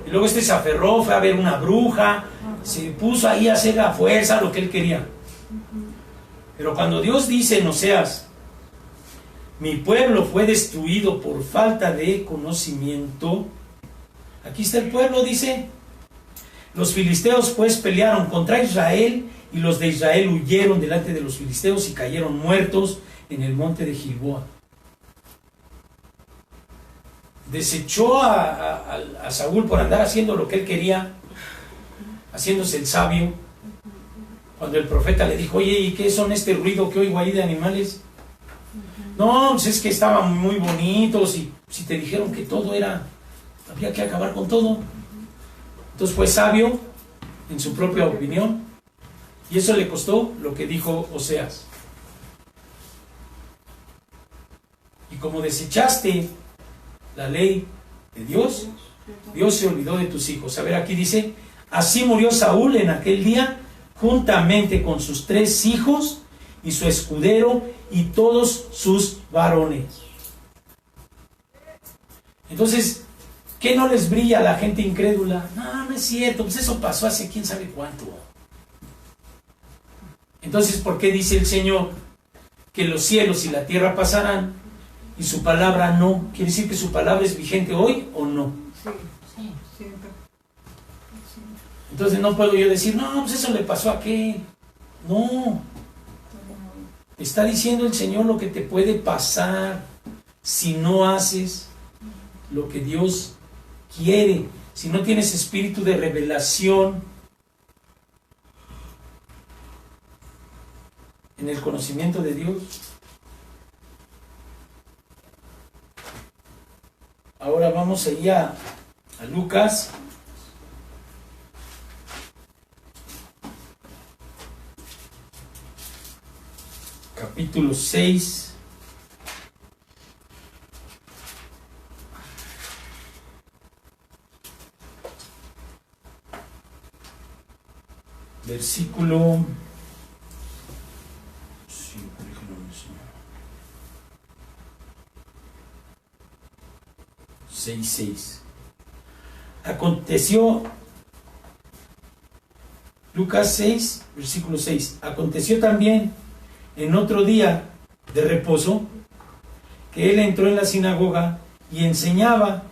Y luego se aferró, fue a ver una bruja, se puso ahí a hacer a fuerza lo que él quería. Pero cuando Dios dice en Oseas, mi pueblo fue destruido por falta de conocimiento, aquí está el pueblo, dice, los filisteos pues pelearon contra Israel, y los de Israel huyeron delante de los filisteos y cayeron muertos en el monte de Gilboa. Desechó a Saúl por andar haciendo lo que él quería, haciéndose el sabio. Cuando el profeta le dijo, oye, ¿y qué son este ruido que oigo ahí de animales? No, pues es que estaban muy bonitos, y si te dijeron que todo era, había que acabar con todo. Entonces fue sabio en su propia opinión, y eso le costó lo que dijo Oseas. Y como desechaste la ley de Dios, Dios se olvidó de tus hijos. A ver, aquí dice, así murió Saúl en aquel día, juntamente con sus 3 hijos y su escudero y todos sus varones. Entonces, ¿qué no les brilla a la gente incrédula? No, no es cierto, pues eso pasó hace quién sabe cuánto. Entonces, ¿por qué dice el Señor que los cielos y la tierra pasarán y su palabra no? ¿Quiere decir que su palabra es vigente hoy o no? Sí, siempre. Entonces no puedo yo decir, no, pues eso le pasó a aquel. No. Está diciendo el Señor lo que te puede pasar si no haces lo que Dios quiere, si no tienes espíritu de revelación en el conocimiento de Dios. Ahora vamos allá a Lucas. capítulo 6, versículo 6:6. Aconteció, Lucas 6, versículo 6. Aconteció también en otro día de reposo que él entró en la sinagoga y enseñaba,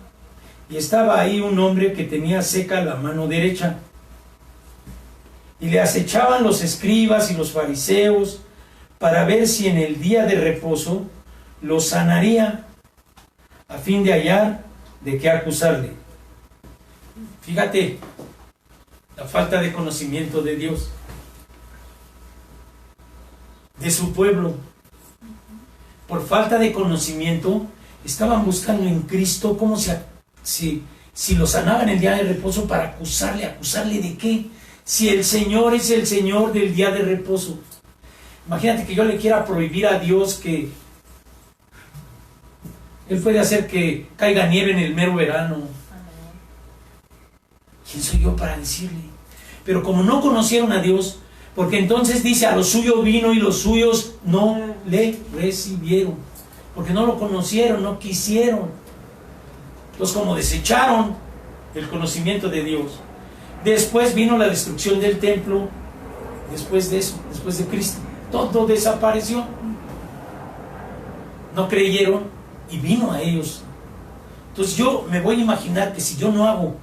y estaba ahí un hombre que tenía seca la mano derecha. Y le acechaban los escribas y los fariseos para ver si en el día de reposo lo sanaría, a fin de hallar de qué acusarle. Fíjate, la falta de conocimiento de Dios, de su pueblo. Por falta de conocimiento, estaban buscando en Cristo cómo si lo sanaban el día de reposo para acusarle de qué. Si el Señor es el Señor del día de reposo. Imagínate que yo le quiera prohibir a Dios que Él puede hacer que caiga nieve en el mero verano. ¿Quién soy yo para decirle? Pero como no conocieron a Dios, porque entonces dice, a lo suyo vino y los suyos no le recibieron. Porque no lo conocieron, no quisieron. Entonces, como desecharon el conocimiento de Dios, después vino la destrucción del templo, después de eso, después de Cristo. Todo desapareció. No creyeron y vino a ellos. Entonces yo me voy a imaginar que si yo no hago,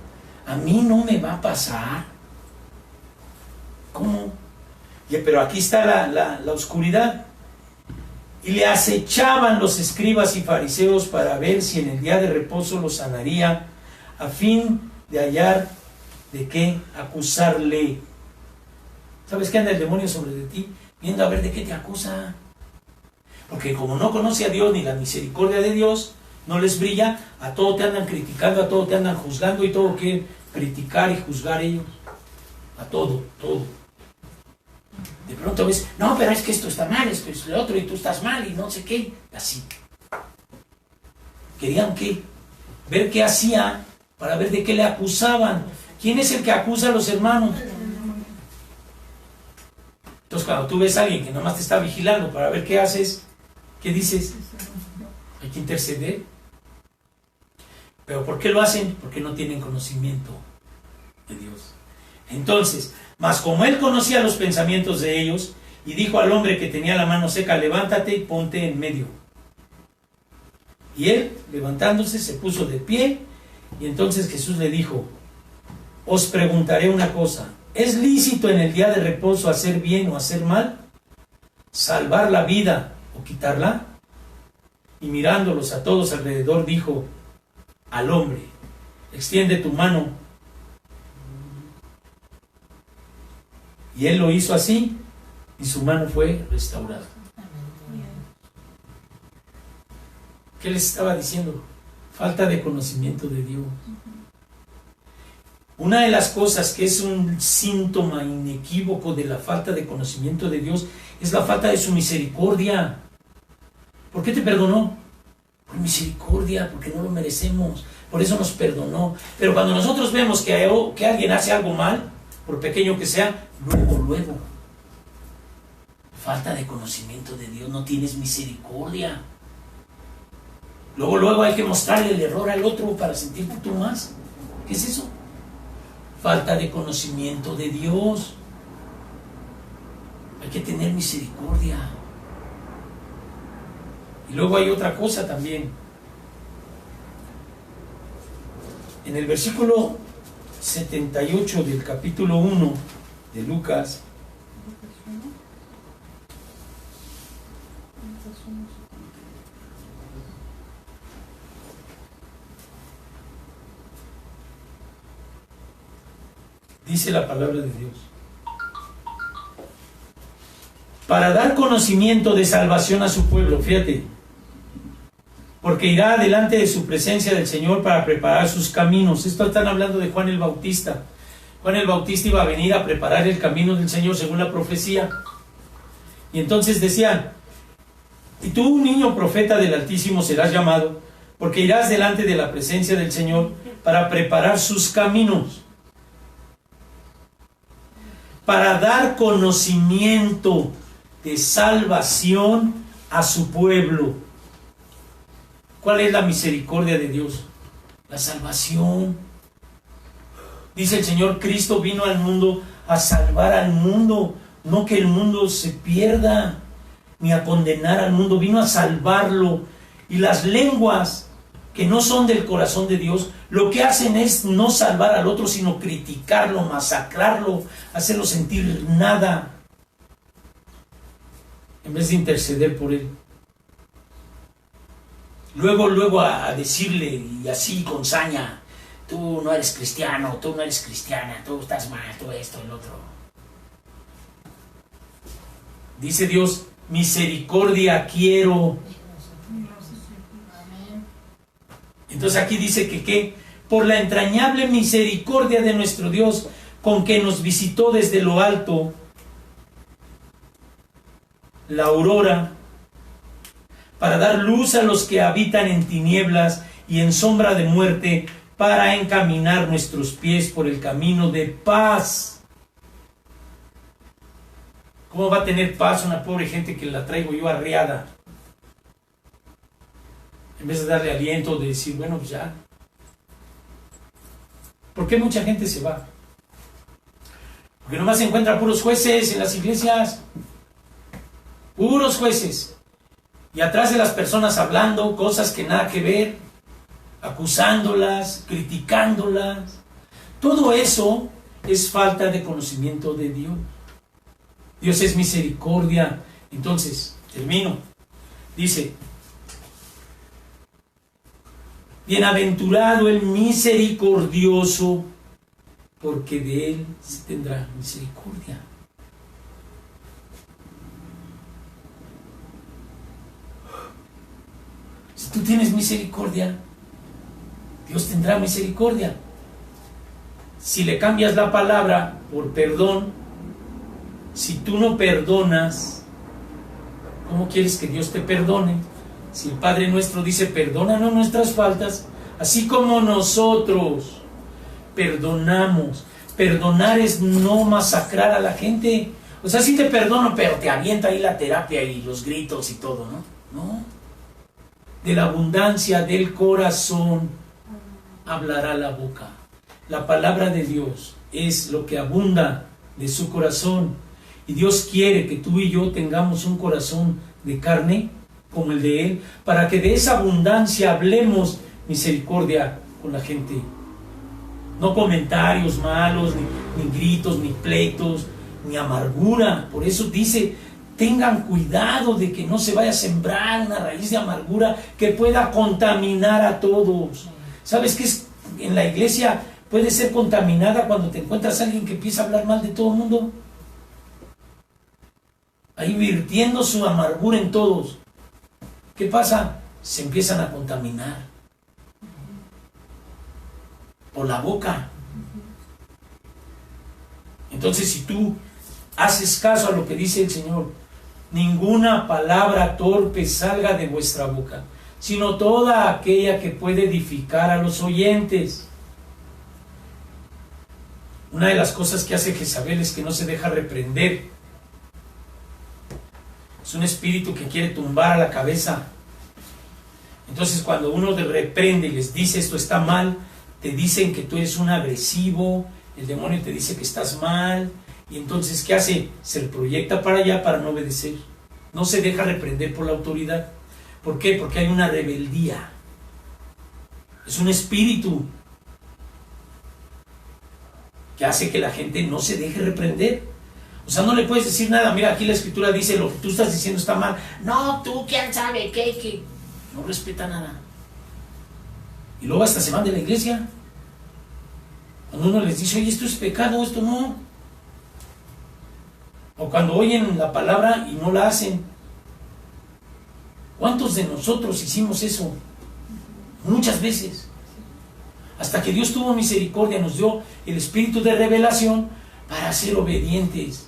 a mí no me va a pasar. ¿Cómo? Pero aquí está la oscuridad. Y le acechaban los escribas y fariseos para ver si en el día de reposo lo sanaría, a fin de hallar de qué acusarle. ¿Sabes qué anda el demonio sobre de ti? Viendo a ver de qué te acusa. Porque como no conoce a Dios ni la misericordia de Dios, no les brilla, a todo te andan criticando, a todo te andan juzgando y todo quieren criticar y juzgar ellos. A todo, todo. De pronto ves, no, pero es que esto está mal, esto es lo otro y tú estás mal y no sé qué. Así. Querían que ver qué hacía para ver de qué le acusaban. ¿Quién es el que acusa a los hermanos? Entonces cuando tú ves a alguien que nomás te está vigilando para ver qué haces, ¿qué dices? Hay que interceder. ¿Pero por qué lo hacen? Porque no tienen conocimiento de Dios. Entonces, mas como él conocía los pensamientos de ellos, y dijo al hombre que tenía la mano seca, levántate y ponte en medio. Y él, levantándose, se puso de pie, y entonces Jesús le dijo, os preguntaré una cosa, ¿es lícito en el día de reposo hacer bien o hacer mal? ¿Salvar la vida o quitarla? Y mirándolos a todos alrededor, dijo al hombre, extiende tu mano. Y él lo hizo así, y su mano fue restaurada. ¿Qué les estaba diciendo? Falta de conocimiento de Dios. Una de las cosas que es un síntoma inequívoco de la falta de conocimiento de Dios es la falta de su misericordia. ¿Por qué te perdonó? Por misericordia, porque no lo merecemos. Por eso nos perdonó. Pero cuando nosotros vemos que alguien hace algo mal, por pequeño que sea, luego, falta de conocimiento de Dios, no tienes misericordia. Luego hay que mostrarle el error al otro para sentirte tú más. ¿Qué es eso? Falta de conocimiento de Dios. Hay que tener misericordia. Y luego hay otra cosa también. En el versículo 78 del capítulo 1 de Lucas, dice la palabra de Dios, para dar conocimiento de salvación a su pueblo, fíjate, porque irá delante de su presencia del Señor para preparar sus caminos. Esto están hablando de Juan el Bautista. Juan el Bautista iba a venir a preparar el camino del Señor según la profecía. Y entonces decían, Y tú, niño profeta del Altísimo, serás llamado, porque irás delante de la presencia del Señor para preparar sus caminos, para dar conocimiento de salvación a su pueblo. ¿Cuál es la misericordia de Dios? La salvación. Dice el Señor, Cristo vino al mundo a salvar al mundo, no que el mundo se pierda, ni a condenar al mundo, vino a salvarlo. Y las lenguas que no son del corazón de Dios, lo que hacen es no salvar al otro, sino criticarlo, masacrarlo, hacerlo sentir nada, en vez de interceder por él. Luego a decirle, y así con saña, tú no eres cristiano, tú no eres cristiana, tú estás mal, tú esto, el otro. Dice Dios, misericordia quiero. Entonces aquí dice que por la entrañable misericordia de nuestro Dios, con que nos visitó desde lo alto, la aurora, para dar luz a los que habitan en tinieblas y en sombra de muerte, para encaminar nuestros pies por el camino de paz. ¿Cómo va a tener paz una pobre gente que la traigo yo arreada? En vez de darle aliento, de decir, bueno, pues ya. ¿Por qué mucha gente se va? Porque nomás se encuentra puros jueces en las iglesias. Puros jueces. Y atrás de las personas hablando cosas que nada que ver, acusándolas, criticándolas. Todo eso es falta de conocimiento de Dios. Dios es misericordia. Entonces, termino. Dice, bienaventurado el misericordioso, porque de él se tendrá misericordia. Si tú tienes misericordia, Dios tendrá misericordia. Si le cambias la palabra por perdón, si tú no perdonas, ¿cómo quieres que Dios te perdone? Si el Padre nuestro dice, perdónanos nuestras faltas, así como nosotros perdonamos. Perdonar es no masacrar a la gente. O sea, sí te perdono, pero te avienta ahí la terapia y los gritos y todo, ¿no? No. De la abundancia del corazón hablará la boca. La palabra de Dios es lo que abunda de su corazón. Y Dios quiere que tú y yo tengamos un corazón de carne como el de Él, para que de esa abundancia hablemos misericordia con la gente. No comentarios malos, ni gritos, ni pleitos, ni amargura. Por eso dice, tengan cuidado de que no se vaya a sembrar una raíz de amargura que pueda contaminar a todos. ¿Sabes qué es? En la iglesia puede ser contaminada cuando te encuentras a alguien que empieza a hablar mal de todo el mundo. Ahí virtiendo su amargura en todos. ¿Qué pasa? Se empiezan a contaminar por la boca. Entonces, si tú haces caso a lo que dice el Señor, ninguna palabra torpe salga de vuestra boca, sino toda aquella que puede edificar a los oyentes. Una de las cosas que hace Jezabel es que no se deja reprender. Es un espíritu que quiere tumbar a la cabeza. Entonces, cuando uno te reprende y les dice esto está mal, te dicen que tú eres un agresivo, el demonio te dice que estás mal, y entonces, ¿qué hace? Se proyecta para allá para no obedecer. No se deja reprender por la autoridad. ¿Por qué? Porque hay una rebeldía. Es un espíritu que hace que la gente no se deje reprender. O sea, no le puedes decir nada. Mira, aquí la escritura dice, lo que tú estás diciendo está mal. No, tú, ¿quién sabe qué? No respeta nada. Y luego hasta se van de la iglesia. Cuando uno les dice, oye, esto es pecado, esto no. O cuando oyen la palabra y no la hacen. ¿Cuántos de nosotros hicimos eso? Muchas veces. Hasta que Dios tuvo misericordia, nos dio el espíritu de revelación para ser obedientes.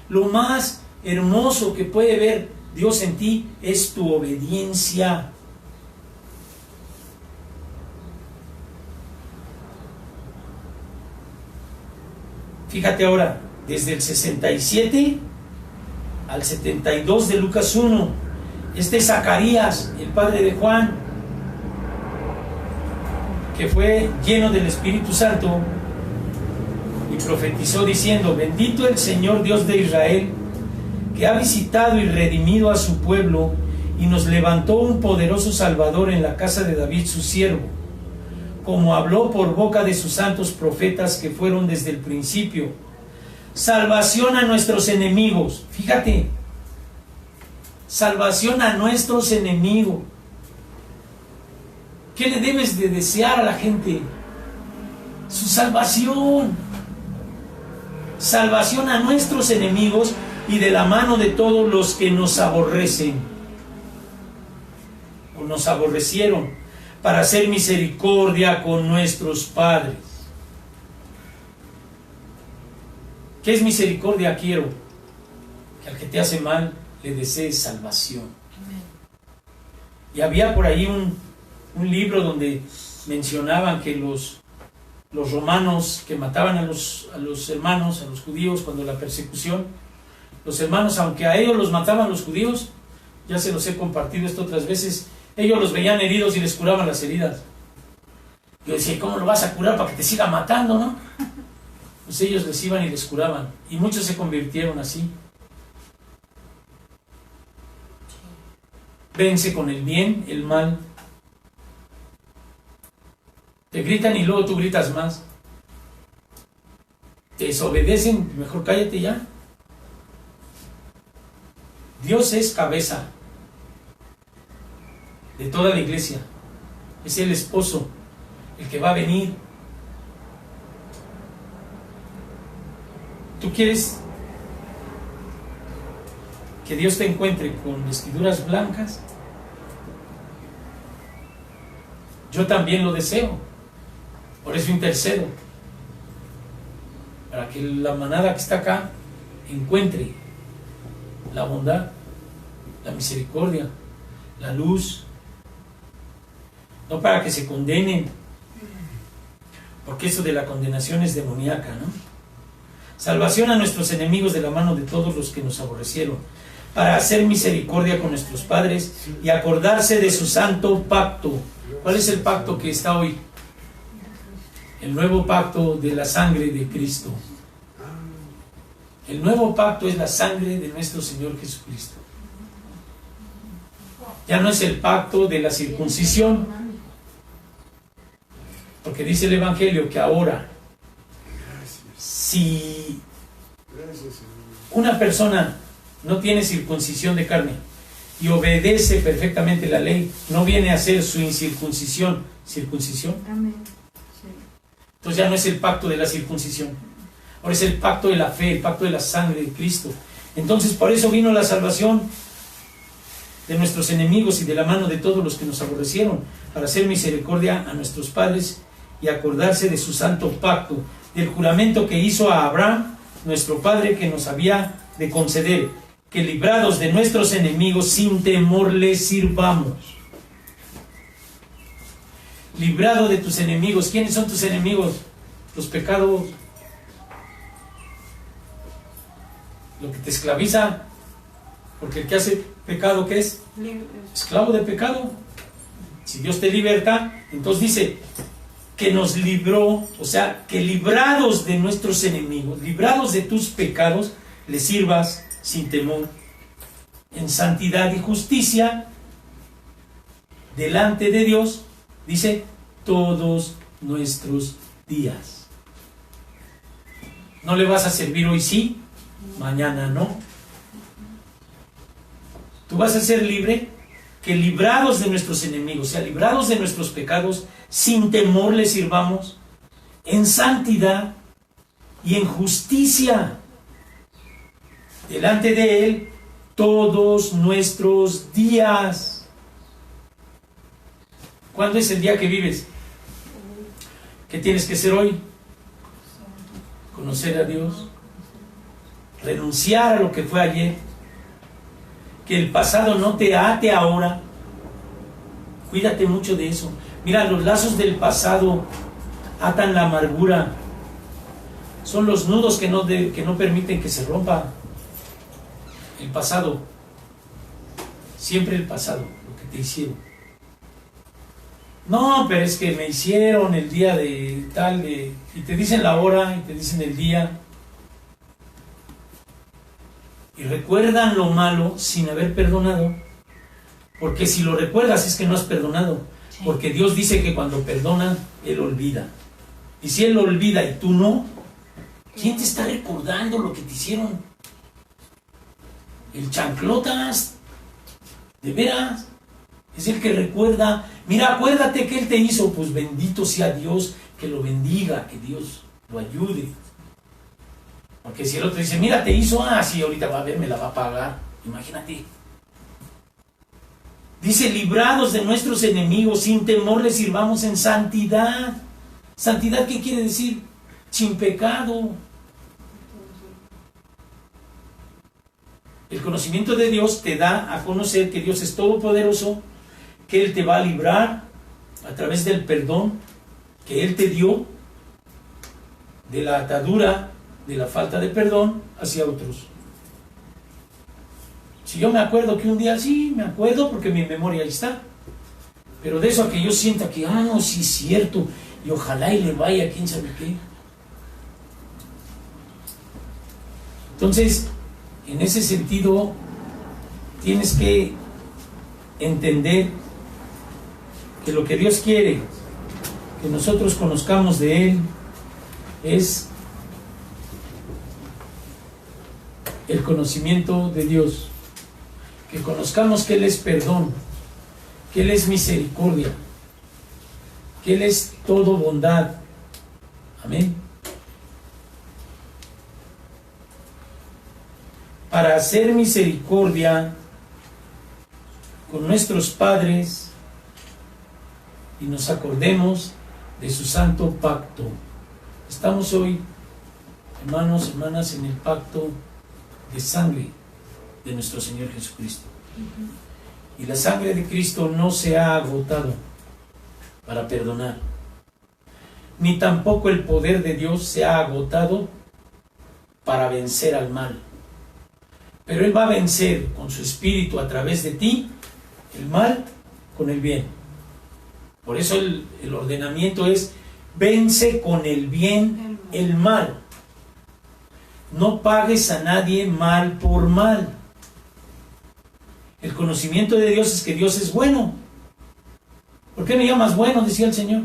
Lo más hermoso que puede haber Dios en ti es tu obediencia. Fíjate ahora, desde el 67 al 72 de Lucas 1, este es Zacarías, el padre de Juan, que fue lleno del Espíritu Santo y profetizó diciendo: bendito el Señor Dios de Israel, que ha visitado y redimido a su pueblo y nos levantó un poderoso Salvador en la casa de David su siervo, como habló por boca de sus santos profetas que fueron desde el principio. Salvación a nuestros enemigos. Fíjate, salvación a nuestros enemigos. ¿Qué le debes de desear a la gente? Su salvación. Salvación a nuestros enemigos y de la mano de todos los que nos aborrecen o nos aborrecieron, para hacer misericordia con nuestros padres. ¿Qué es misericordia? Quiero que al que te hace mal le desees salvación. Y había por ahí un libro donde mencionaban que los romanos que mataban a los hermanos, a los judíos, cuando la persecución, los hermanos, aunque a ellos los mataban los judíos, ya se los he compartido esto otras veces, ellos los veían heridos y les curaban las heridas. Yo decía, ¿cómo lo vas a curar para que te siga matando, no? Pues ellos les iban y les curaban, y muchos se convirtieron así. Vence con el bien el mal. Te gritan y luego tú gritas más. Te desobedecen, mejor cállate ya. Dios es cabeza de toda la iglesia. Es el esposo, el que va a venir. ¿Tú quieres que Dios te encuentre con vestiduras blancas? Yo también lo deseo. Por eso intercedo, para que la manada que está acá encuentre la bondad, la misericordia, la luz, no para que se condenen, porque eso de la condenación es demoníaca, ¿no? Salvación a nuestros enemigos de la mano de todos los que nos aborrecieron, para hacer misericordia con nuestros padres y acordarse de su santo pacto. ¿Cuál es el pacto que está hoy? El nuevo pacto de la sangre de Cristo. El nuevo pacto es la sangre de nuestro Señor Jesucristo. Ya no es el pacto de la circuncisión, porque dice el Evangelio que ahora, si una persona no tiene circuncisión de carne y obedece perfectamente la ley, no viene a ser su incircuncisión, circuncisión. Amén. Entonces ya no es el pacto de la circuncisión, ahora es el pacto de la fe, el pacto de la sangre de Cristo. Entonces por eso vino la salvación de nuestros enemigos y de la mano de todos los que nos aborrecieron, para hacer misericordia a nuestros padres y acordarse de su santo pacto, del juramento que hizo a Abraham, nuestro padre, que nos había de conceder, que librados de nuestros enemigos sin temor les sirvamos. Librado de tus enemigos. ¿Quiénes son tus enemigos? Los pecados, lo que te esclaviza, porque el que hace pecado, ¿qué es? Esclavo de pecado. Si Dios te liberta, entonces dice que nos libró, o sea, que librados de nuestros enemigos, librados de tus pecados, le sirvas sin temor, en santidad y justicia, delante de Dios, dice, todos nuestros días. No le vas a servir hoy sí, mañana no. Tú vas a ser libre, que librados de nuestros enemigos, o sea, librados de nuestros pecados, sin temor le sirvamos, en santidad y en justicia, delante de Él, todos nuestros días. ¿Cuándo es el día que vives? ¿Qué tienes que hacer hoy? Conocer a Dios, renunciar a lo que fue ayer que el pasado no te ate ahora. Cuídate mucho de eso. Mira, los lazos del pasado atan la amargura. Son los nudos que no permiten que se rompa. El pasado. Siempre el pasado, lo que te hicieron. No, pero es que me hicieron el día de tal, y te dicen la hora, y te dicen el día. Y recuerdan lo malo sin haber perdonado. Porque si lo recuerdas es que no has perdonado. Sí. Porque Dios dice que cuando perdona, Él olvida. Y si Él olvida y tú no, ¿quién te está recordando lo que te hicieron? El chanclotas, de veras, es el que recuerda. Mira, acuérdate que Él te hizo, pues bendito sea Dios, que lo bendiga, que Dios lo ayude. Porque si el otro dice, mira, te hizo, sí, ahorita va a ver, me la va a pagar. Imagínate. Dice, librados de nuestros enemigos, sin temor les sirvamos en santidad. ¿Santidad qué quiere decir? Sin pecado. El conocimiento de Dios te da a conocer que Dios es todopoderoso, que Él te va a librar a través del perdón que Él te dio, de la atadura, de la falta de perdón hacia otros. Si yo me acuerdo que un día, sí, me acuerdo porque mi memoria ahí está, pero de eso a que yo sienta que, no, sí es cierto, y ojalá y le vaya, quién sabe qué. Entonces, en ese sentido, tienes que entender que lo que Dios quiere que nosotros conozcamos de Él es el conocimiento de Dios. Que conozcamos que Él es perdón, que Él es misericordia, que Él es todo bondad. Amén. Para hacer misericordia con nuestros padres y nos acordemos de su santo pacto. Estamos hoy, hermanos, hermanas, en el pacto de sangre de nuestro Señor Jesucristo. Y la sangre de Cristo no se ha agotado para perdonar, ni tampoco el poder de Dios se ha agotado para vencer al mal. Pero Él va a vencer con su Espíritu a través de ti el mal con el bien. Por eso el ordenamiento es: vence con el bien el mal. No pagues a nadie mal por mal. El conocimiento de Dios es que Dios es bueno. ¿Por qué me llamas bueno?, decía el Señor.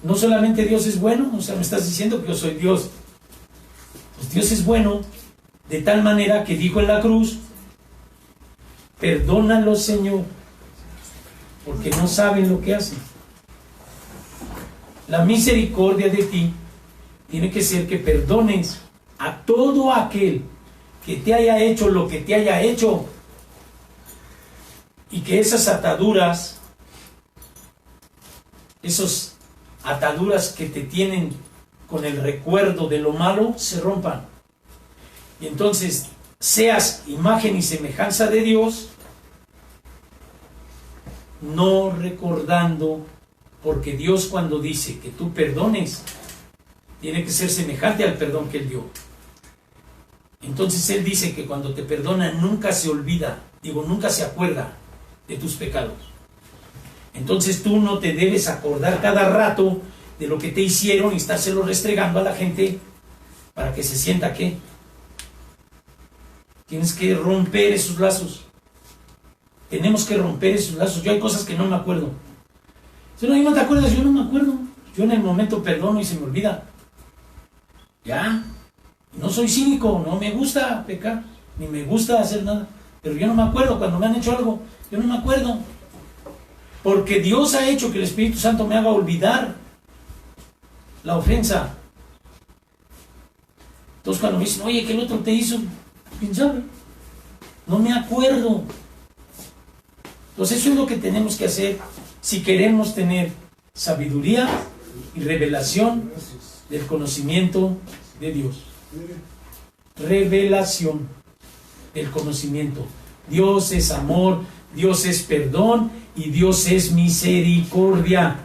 No solamente Dios es bueno, o sea, me estás diciendo que yo soy Dios. Pues Dios es bueno de tal manera que dijo en la cruz: perdónalos, Señor, porque no saben lo que hacen. La misericordia de ti tiene que ser que perdones a todo aquel que te haya hecho lo que te haya hecho, y que esas ataduras, esas ataduras que te tienen con el recuerdo de lo malo, se rompan. Y entonces seas imagen y semejanza de Dios, no recordando, porque Dios, cuando dice que tú perdones, tiene que ser semejante al perdón que Él dio. Entonces Él dice que cuando te perdona nunca se olvida, nunca se acuerda de tus pecados. Entonces tú no te debes acordar cada rato de lo que te hicieron y estárselo restregando a la gente para que se sienta que tienes que romper esos lazos. Tenemos que romper esos lazos. Yo hay cosas que no me acuerdo. Si no, no te acuerdas, yo no me acuerdo. Yo en el momento perdono y se me olvida. Ya. No soy cínico, no me gusta pecar, ni me gusta hacer nada. Pero yo no me acuerdo cuando me han hecho algo. Yo no me acuerdo. Porque Dios ha hecho que el Espíritu Santo me haga olvidar la ofensa. Entonces cuando me dicen, oye, ¿qué el otro te hizo? ¿Quién sabe? No me acuerdo. Entonces eso es lo que tenemos que hacer si queremos tener sabiduría y revelación del conocimiento de Dios. Revelación del conocimiento. Dios es amor, Dios es perdón y Dios es misericordia.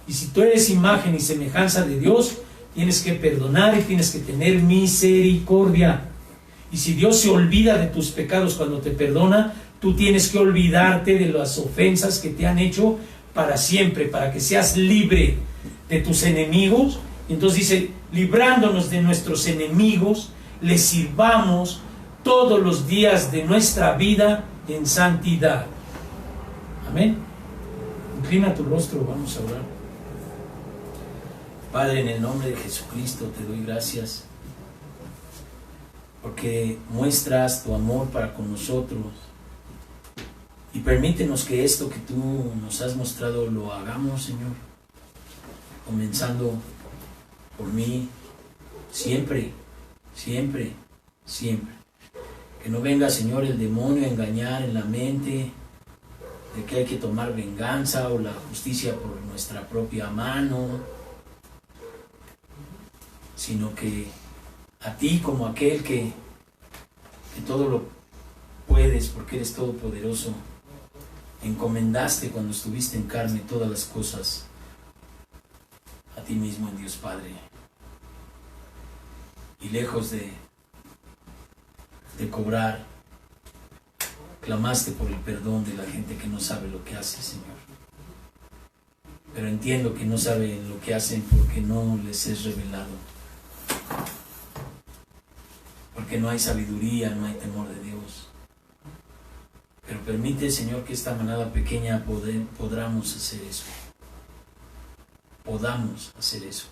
Y si tú eres imagen y semejanza de Dios, tienes que perdonar y tienes que tener misericordia. Y si Dios se olvida de tus pecados cuando te perdona, tú tienes que olvidarte de las ofensas que te han hecho para siempre, para que seas libre de tus enemigos. Y entonces dice, librándonos de nuestros enemigos, les sirvamos todos los días de nuestra vida en santidad. Amén. Inclina tu rostro, vamos a orar. Padre, en el nombre de Jesucristo te doy gracias porque muestras tu amor para con nosotros y permítenos que esto que tú nos has mostrado lo hagamos, Señor, comenzando por mí, siempre, siempre, siempre. Que no venga, Señor, el demonio a engañar en la mente de que hay que tomar venganza o la justicia por nuestra propia mano, sino que a ti, como aquel que todo lo puedes porque eres todopoderoso, encomendaste cuando estuviste en carne todas las cosas a ti mismo en Dios Padre. Y lejos de cobrar, clamaste por el perdón de la gente que no sabe lo que hace, Señor. Pero entiendo que no saben lo que hacen porque no les es revelado. Porque no hay sabiduría, no hay temor de Dios. Pero permite, Señor, que esta manada pequeña podamos hacer eso. Podamos hacer eso.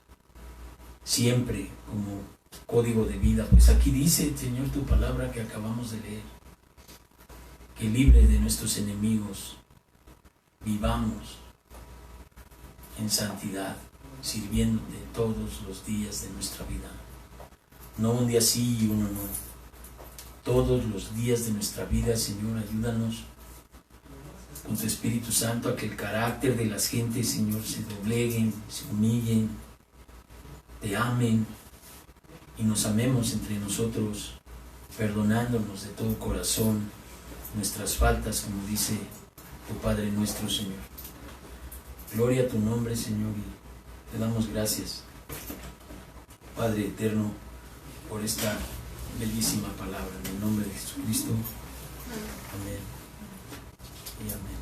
Siempre como código de vida. Pues aquí dice, Señor, tu palabra que acabamos de leer. Que libre de nuestros enemigos vivamos en santidad, sirviéndote todos los días de nuestra vida. No un día sí y uno no. Todos los días de nuestra vida, Señor, ayúdanos con tu Espíritu Santo a que el carácter de las gentes, Señor, se dobleguen, se humillen, te amen y nos amemos entre nosotros, perdonándonos de todo corazón nuestras faltas, como dice tu Padre nuestro, Señor. Gloria a tu nombre, Señor, y te damos gracias, Padre eterno, por esta bellísima palabra. En el nombre de Jesucristo. Amén y amén.